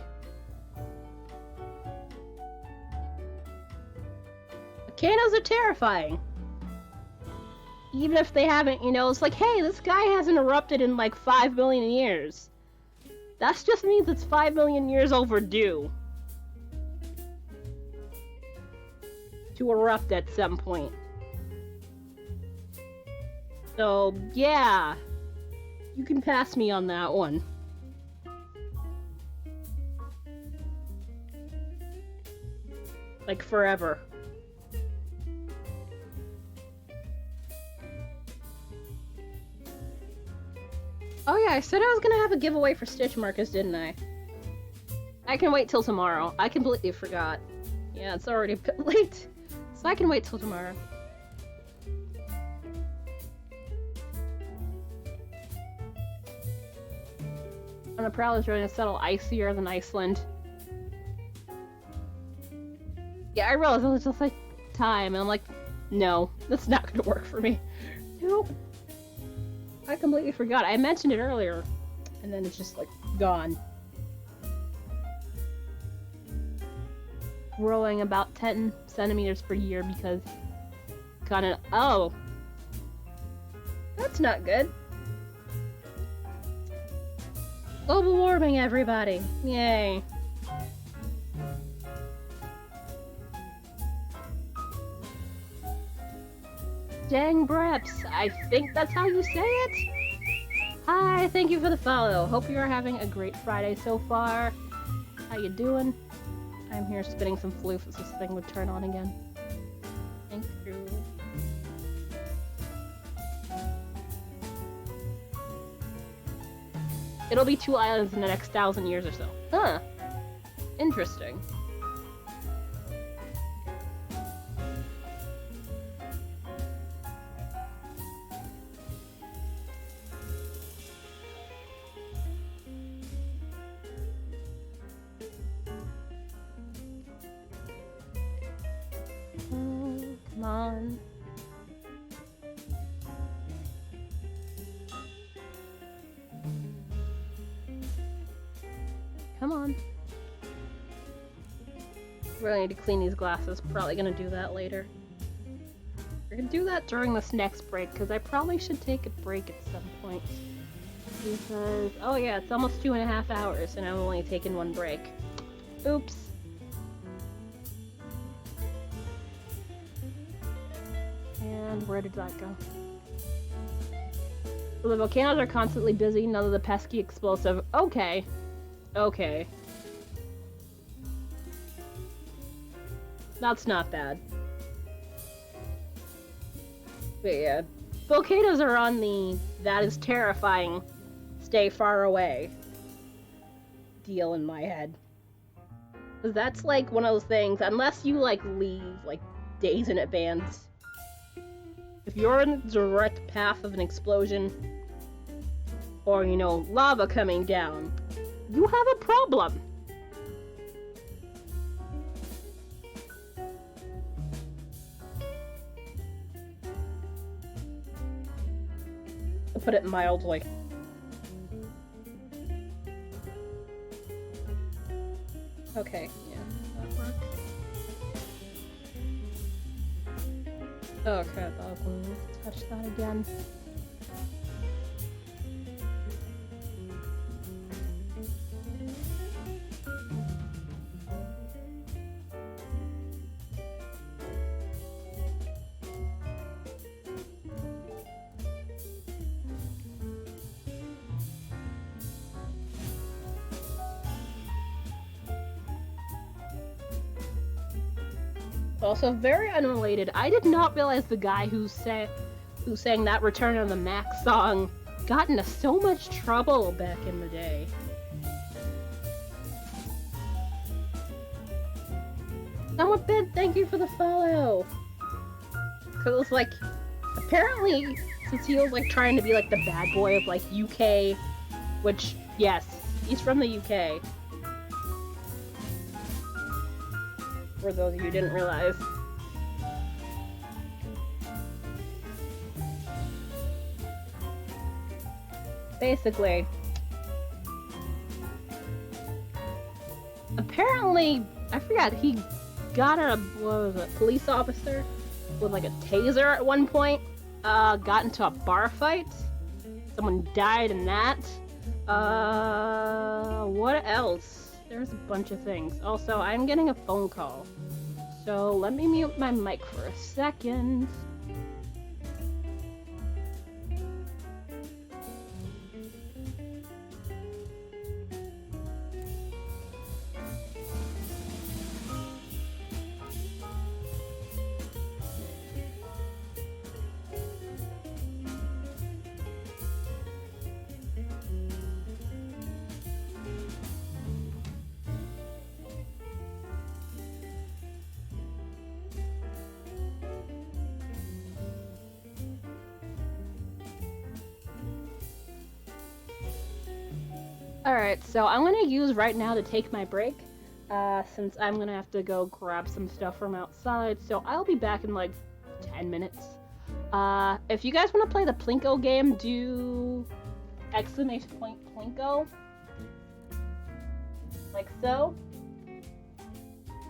Volcanoes are terrifying. Even if they haven't, you know, it's like, hey, this guy hasn't erupted in like 5 million years. That just means it's 5 million years overdue to erupt at some point. So, yeah. You can pass me on that one. Like forever. Oh yeah, I said I was gonna have a giveaway for stitch markers, didn't I? I can wait till tomorrow. I completely forgot. Yeah, it's already a bit late. So I can wait till tomorrow. On a prowl is really settle icier than Iceland. Yeah, I realized it was just like time, and I'm like, no, that's not gonna work for me. Nope. I completely forgot. I mentioned it earlier, and then it's just like gone. Growing about 10 centimeters per year because oh, that's not good. Global warming, everybody! Yay! Dang Breps, I think that's how you say it? Hi, thank you for the follow. Hope you are having a great Friday so far. How you doing? I'm here spinning some floof as this thing would turn on again. Thank you. It'll be 2 islands in the next 1,000 years or so. Huh. Interesting. Come on. Come on. Really need to clean these glasses. Probably gonna do that later. We're gonna do that during this next break, because I probably should take a break at some point. Because, oh yeah, it's almost 2.5 hours, and I'm only taking 1 break. Oops. And where did that go? So the volcanoes are constantly busy, none of the pesky explosive. Okay. Okay. That's not bad. But yeah. Volcanoes are on the that is terrifying, stay far away deal in my head. Cause that's like one of those things, unless you like leave like days in advance. If you're in the direct path of an explosion, or, you know, lava coming down, you have a problem. To put it mildly. Okay, yeah, that works. Oh crap, I'll touch that again. Also, very unrelated, I did not realize the guy who sang that Return of the Mac song got into so much trouble back in the day. Someone bid, thank you for the follow! Cause it's like, apparently, since he was like trying to be like the bad boy of like UK, which, yes, he's from the UK. For those of you who didn't realize. Basically, apparently, I forgot, he got a, what was it, police officer with like a taser at one point, got into a bar fight, someone died in that, what else? There's a bunch of things. Also, I'm getting a phone call, so let me mute my mic for a second. Alright, so I'm gonna use right now to take my break, since I'm gonna have to go grab some stuff from outside, so I'll be back in like 10 minutes. If you guys want to play the Plinko game, do exclamation point Plinko, like so.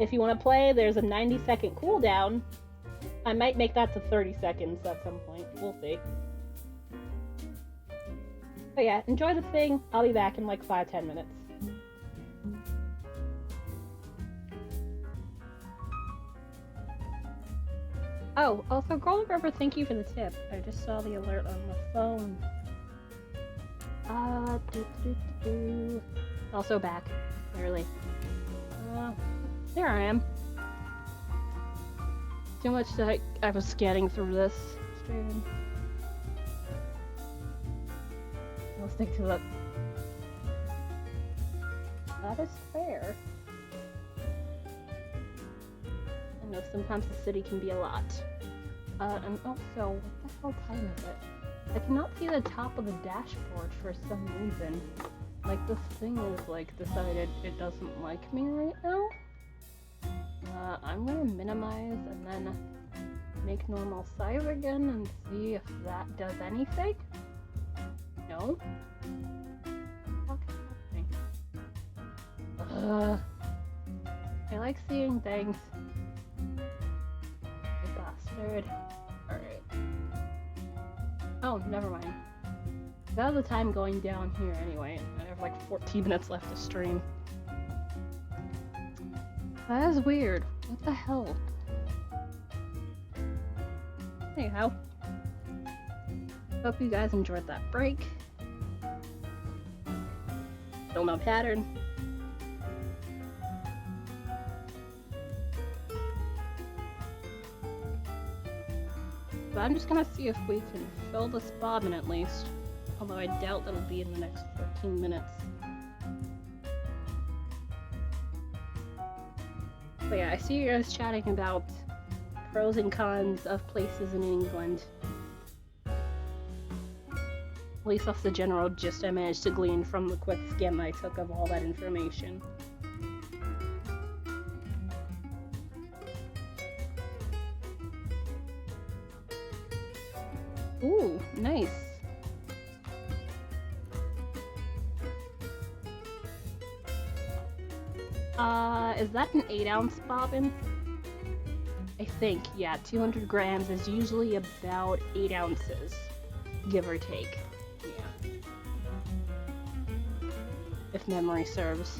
If you want to play, there's a 90-second cooldown. I might make that to 30 seconds at some point, we'll see. But yeah, enjoy the thing. I'll be back in like 5-10 minutes. Oh, also, Golden River, thank you for the tip. I just saw the alert on my phone. Also back, clearly. There I am. Too much that I was scanning through this stream. I'll stick to it. That is fair. I know sometimes the city can be a lot. And also, what the hell time is it? I cannot see the top of the dashboard for some reason. Like, this thing is, like, decided it doesn't like me right now. I'm gonna minimize and then make normal size again and see if that does anything. No? Okay. I like seeing things. You bastard. Alright. Oh, never mind. That was the time going down here anyway. I have like 14 minutes left to stream. That is weird. What the hell? Anyhow. Hope you guys enjoyed that break. Still no pattern. But I'm just gonna see if we can fill this bobbin at least. Although I doubt that'll be in the next 14 minutes. But yeah, I see you guys chatting about pros and cons of places in England. At least that's the general gist I managed to glean from the quick skim I took of all that information. Ooh, nice. Is that an 8-ounce bobbin? I think, yeah, 200 grams is usually about 8 ounces, give or take. Yeah. If memory serves.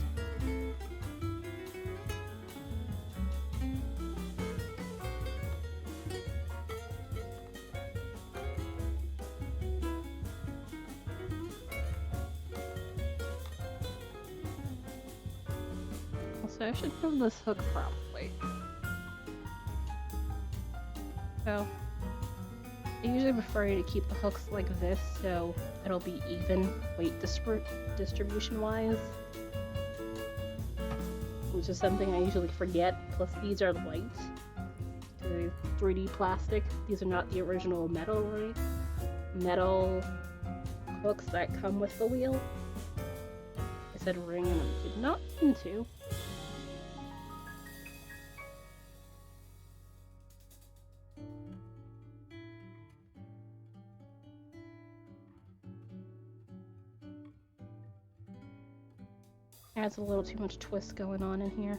So I should move this hook properly. So, I usually prefer you to keep the hooks like this so it'll be even weight distribution wise. Which is something I usually forget, plus these are light. They're 3D plastic. These are not the original metal hooks that come with the wheel. I said ring and I did not mean to. Adds a little too much twist going on in here.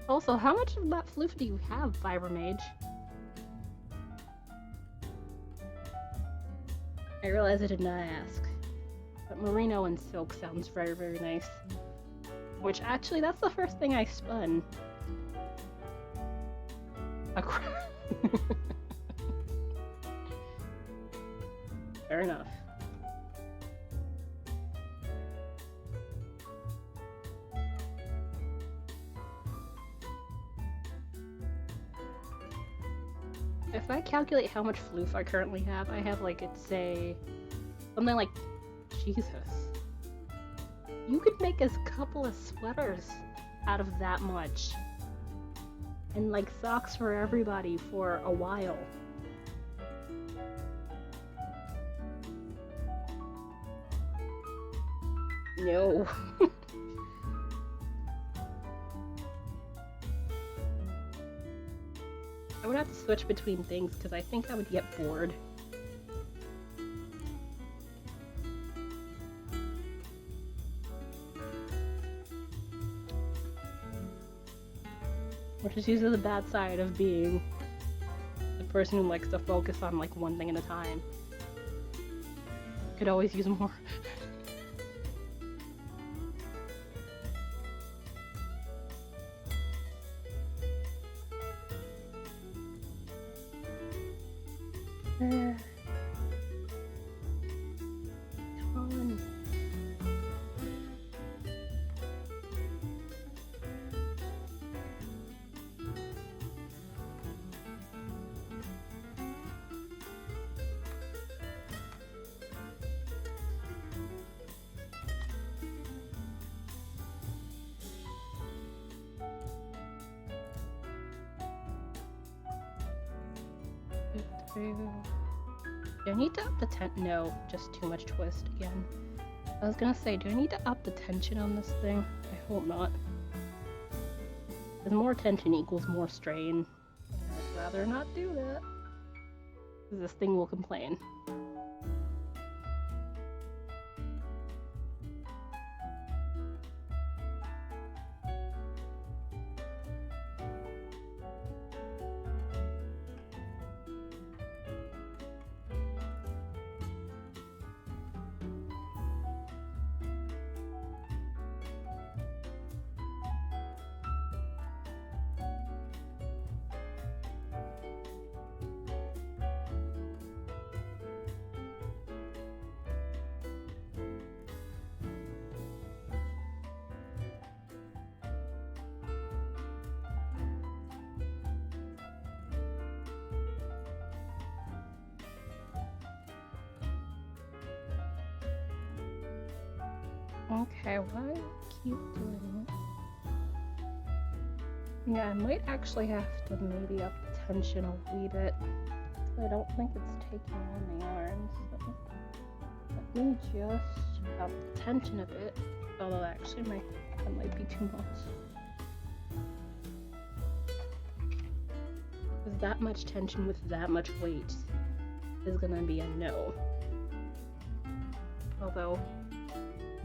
Also, how much of that floof do you have, Fiber Mage? I realize I did not ask. But merino and silk sounds very, very nice. Which, actually, that's the first thing I spun. Fair enough. If I calculate how much floof I currently have, I have like, it's say, something like, Jesus. You could make a couple of sweaters out of that much. And like socks for everybody for a while. No. I would have to switch between things because I think I would get bored. Which is usually the bad side of being a person who likes to focus on like one thing at a time. Could always use more. Come on. Do I need to up the no, just too much twist again. I was gonna say, do I need to up the tension on this thing? I hope not. Because more tension equals more strain. I'd rather not do that. Because this thing will complain. Okay, why do I keep doing it? Yeah, I might actually have to maybe up the tension a wee bit. I don't think it's taking on the yarn, so let me just up the tension a bit. Although actually that might be too much. Because that much tension with that much weight is gonna be a no. Although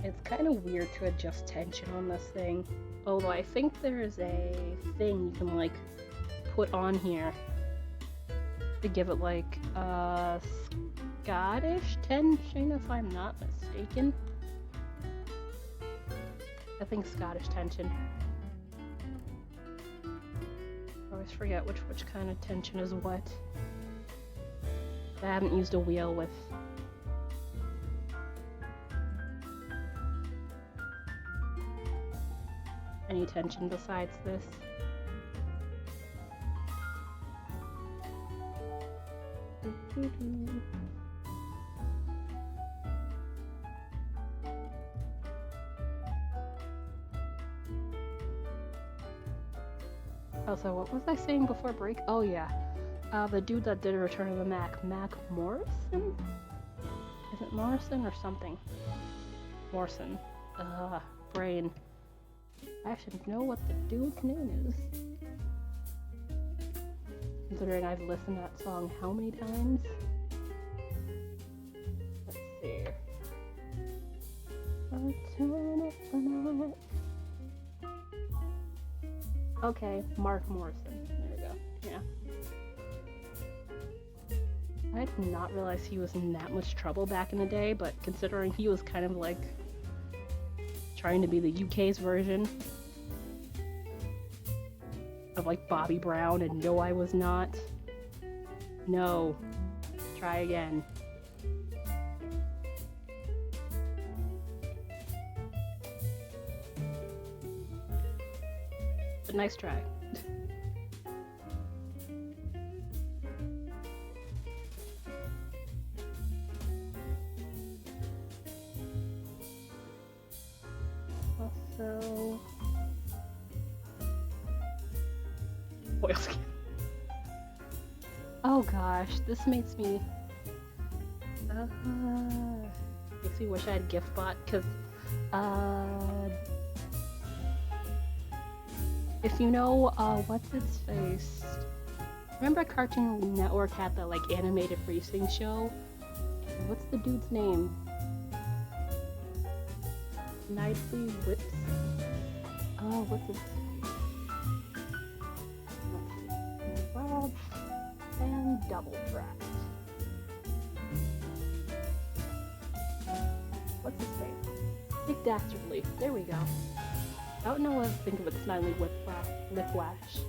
it's kind of weird to adjust tension on this thing. Although I think there's a thing you can like put on here to give it like a Scottish tension, if I'm not mistaken. I think Scottish tension. I always forget which kind of tension is what. I haven't used a wheel with any tension besides this. Also, what was I saying before break? Oh yeah, the dude that did a Return of the Mac Morrison? Is it Morrison or something? Morrison. Brain. I should know what the dude's name is. Considering I've listened to that song how many times? Let's see. I'll turn up the night. Okay, Mark Morrison. There we go. Yeah. I did not realize he was in that much trouble back in the day, but considering he was kind of like trying to be the UK's version of like Bobby Brown, and no, I was not. No. Try again. But nice try. Also, oilskin. Oh gosh, this makes me wish I had GiftBot, because if you know what's its face, remember Cartoon Network had that like animated racing show? What's the dude's name? Nightly Whips. Oh, what's his? Rob and double dressed. What's his face? Big Dastardly. There we go. I don't know what to think of it snidely lipwash.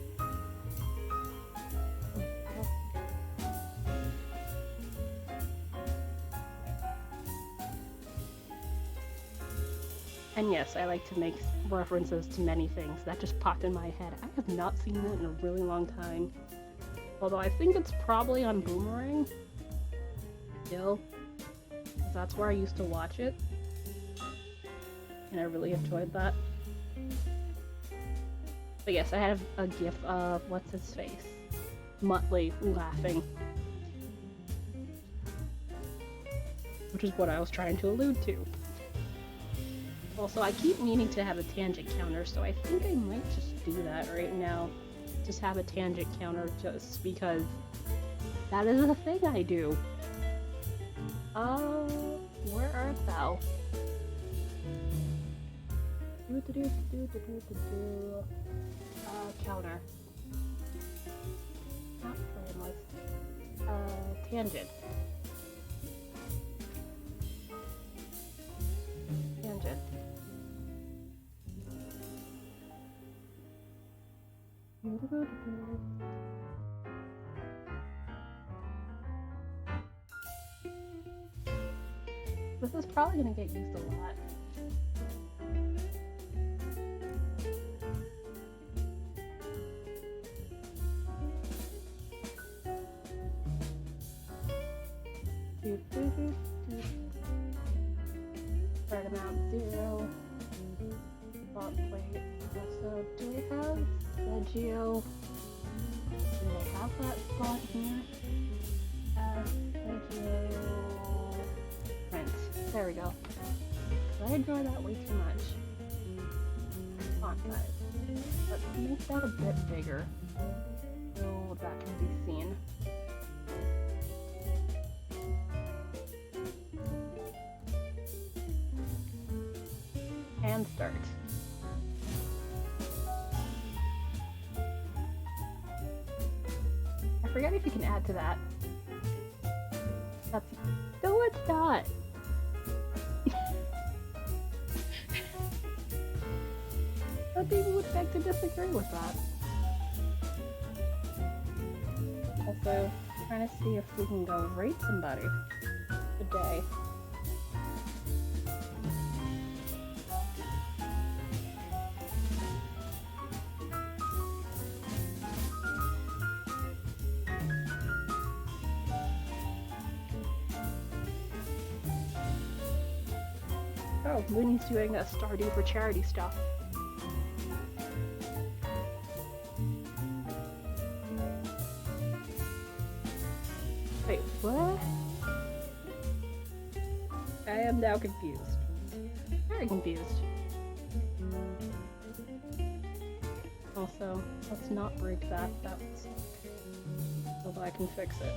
And yes, I like to make references to many things. That just popped in my head. I have not seen that in a really long time. Although I think it's probably on Boomerang. Still. That's where I used to watch it. And I really enjoyed that. But yes, I have a gif of what's his face? Muttley laughing. Which is what I was trying to allude to. Also, I keep meaning to have a tangent counter, so I think I might just do that right now. Just have a tangent counter just because that is a thing I do. Where art thou? Counter. Not frameless. Tangent. Tangent. This is probably going to get used a lot. Start amount 0. Font plate. Also, do we have Reggio? Do they have that font here? Reggio print. There we go. I draw that way too much. Font size. Let's make that a bit bigger so that can be seen. And start. I forget if you can add to that. That's no, it's not. Some people would beg to disagree with that. Also, trying to see if we can go rate somebody today. Oh, Looney's doing a Stardew for charity stuff. Wait, what? I am now confused. Very confused. Also, let's not break that. That was... Although I can fix it.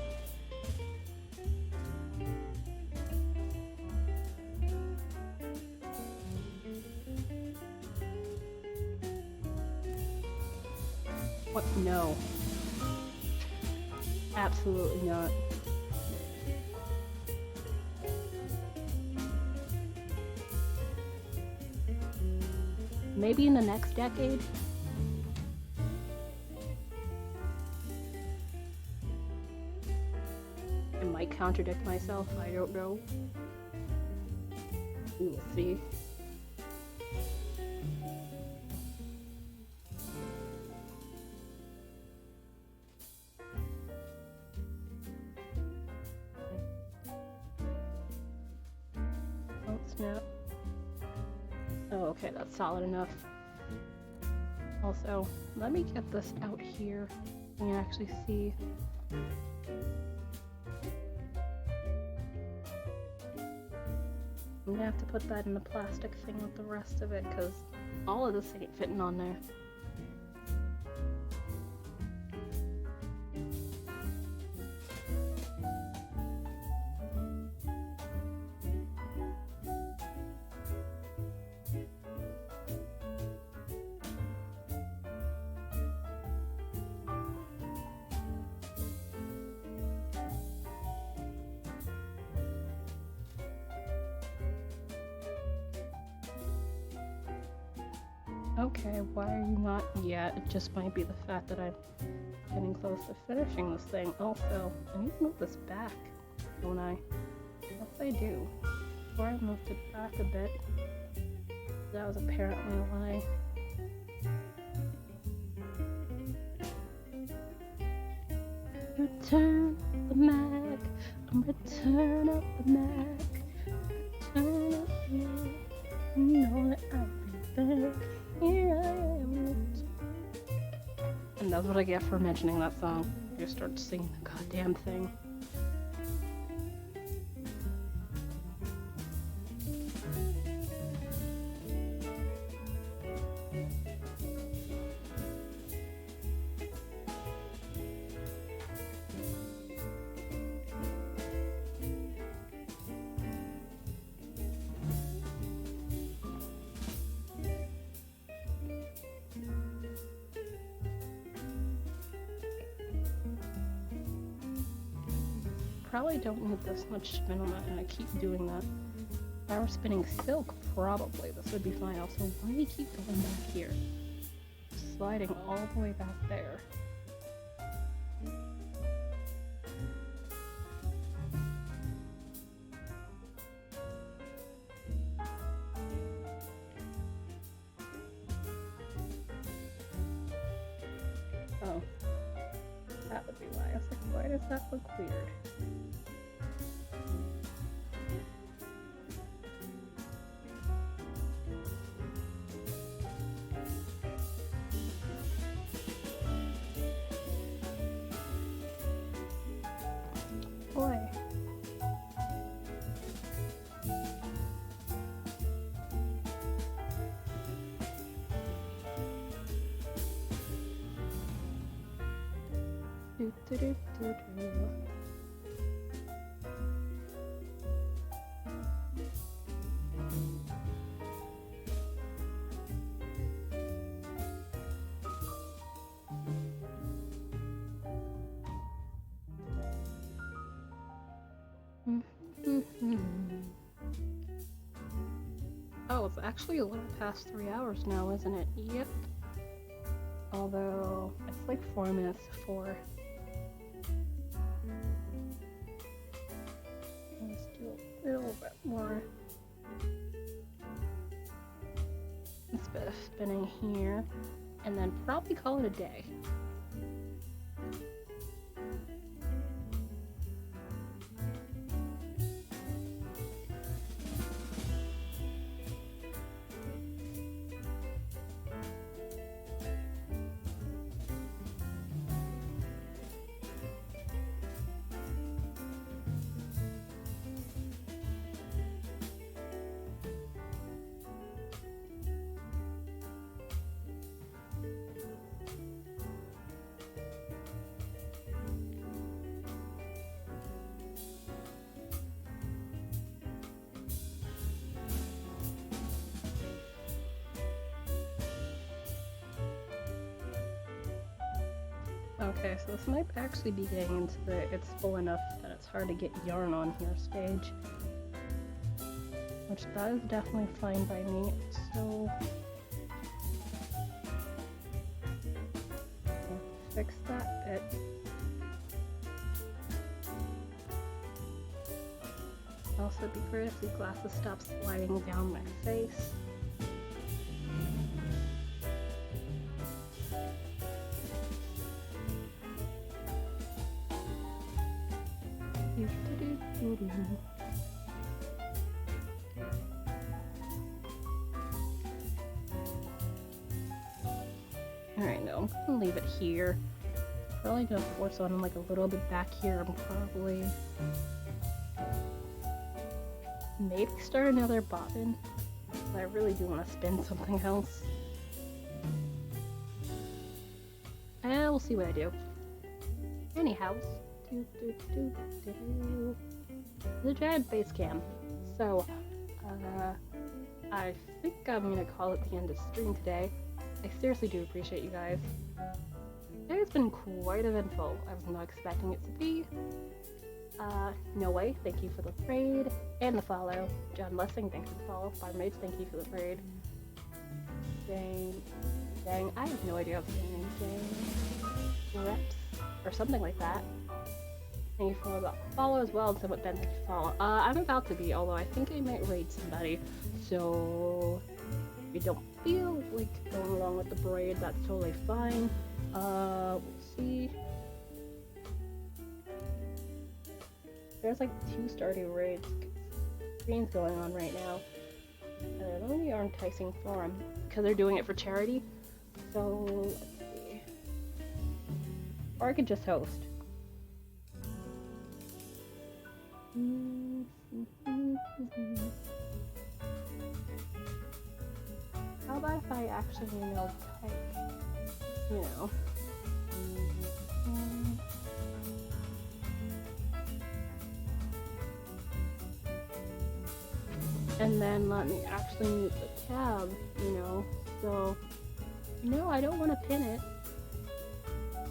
What? No. Absolutely not. Maybe in the next decade? I might contradict myself, I don't know. We will see. Oh, snap. Oh, okay, that's solid enough. Also, let me get this out here so you can actually see. I'm gonna have to put that in the plastic thing with the rest of it because all of this ain't fitting on there. Okay, why are you not yet? It just might be the fact that I'm getting close to finishing this thing. Also, I need to move this back, don't I? Yes, I do. Before I moved it back a bit, that was apparently a lie. Return the Mac. Return up the Mac. Return up the Mac. You know that I'll be back. Here I am. And that's what I get for mentioning that song. You just start singing the goddamn thing. Probably don't need this much spin on it, and I keep doing that. If I were spinning silk, probably this would be fine. Also, why do we keep going back here? Sliding all the way back there. Oh. That would be why. I was like, why does that look weird? Boy. Do, do, do, do, do. Oh, it's actually a little past 3 hours now, isn't it? Yep. Although, it's like 4 minutes to 4. Let's do a little bit more. This bit of spinning here, and then probably call it a day. Okay, so this might actually be getting into the it's full enough that it's hard to get yarn on here stage. Which that is definitely fine by me, so I'll fix that bit. Also, it'd be great if the glasses stop sliding down my face. Alright, no, I'm gonna leave it here. Probably gonna force on like a little bit back here and probably maybe start another bobbin. But I really do want to spin something else. We'll see what I do. Anyhow, the giant face cam. So, I think I'm gonna call it the end of stream today. I seriously do appreciate you guys. Today's been quite eventful. I was not expecting it to be. No way, thank you for the raid and the follow. John Lessing, thanks for the follow. Farm Mates, thank you for the raid. Dang, I have no idea what's saying. Dang. Reps. Or something like that. Thank you for the follow as well, and so what Ben thank you for follow. I'm about to be, although I think I might raid somebody. So if you don't feel like going along with the braid, that's totally fine. We'll see. There's like 2 starting raids. Streams going on right now. And I don't think are enticing for them because they're doing it for charity. So let's see. Or I could just host. How about if I actually email type? You know. And then let me actually mute the tab, you know. So, no, I don't want to pin it.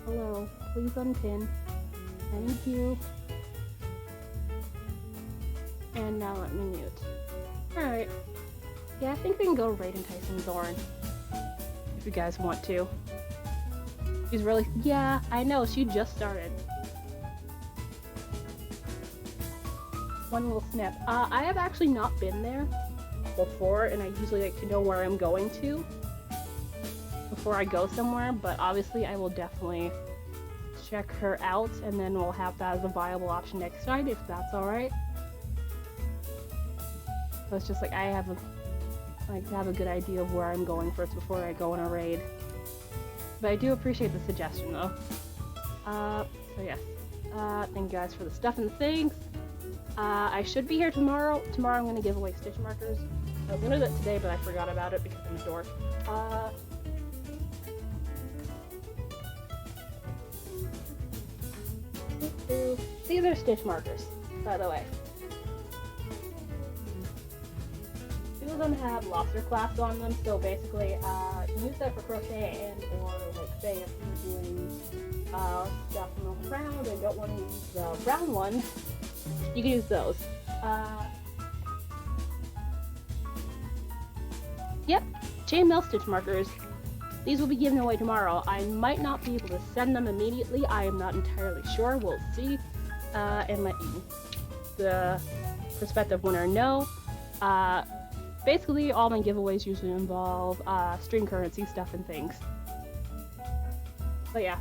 Hello, please unpin. Thank you. And now let me mute. Alright. Yeah, I think we can go raid enticing Thorn. If you guys want to. She's really... Yeah, I know, she just started. One little snip. I have actually not been there before, and I usually like to know where I'm going to before I go somewhere, but obviously I will definitely check her out, and then we'll have that as a viable option next time, if that's alright. So it's just like I have a good idea of where I'm going first before I go on a raid. But I do appreciate the suggestion though. So yes. Thank you guys for the stuff and things. I should be here tomorrow. Tomorrow I'm going to give away stitch markers. I was going to do that today, but I forgot about it because I'm a dork. These are stitch markers, by the way. 2 of them have lobster clasps on them, so basically, use that for crochet and or like say if you're doing stuff on the ground and don't want to use the brown ones, you can use those. Yep, chainmail stitch markers. These will be given away tomorrow. I might not be able to send them immediately. I am not entirely sure. We'll see. And let you, the prospective winner, know. Basically, all my giveaways usually involve stream currency stuff and things. But yeah.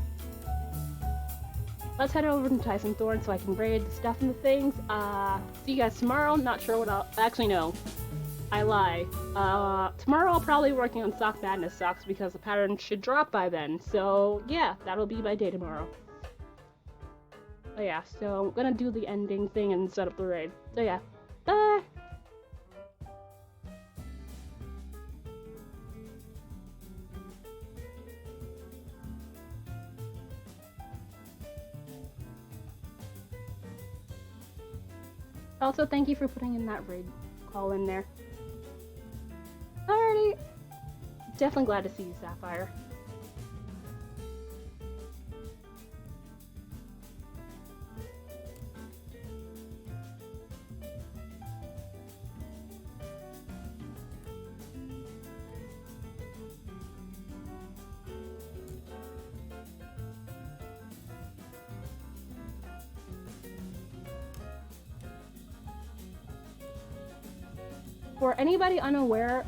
Let's head over to Tyson Thorn so I can braid the stuff and the things. See you guys tomorrow. Not sure what I'll... Actually, no. I lie. Tomorrow I'll probably be working on Sock Madness socks because the pattern should drop by then. So, yeah, that'll be my day tomorrow. Oh yeah, so I'm gonna do the ending thing and set up the raid. So yeah, bye! Also, thank you for putting in that raid call in there. Alrighty. Definitely glad to see you, Sapphire. For anybody unaware,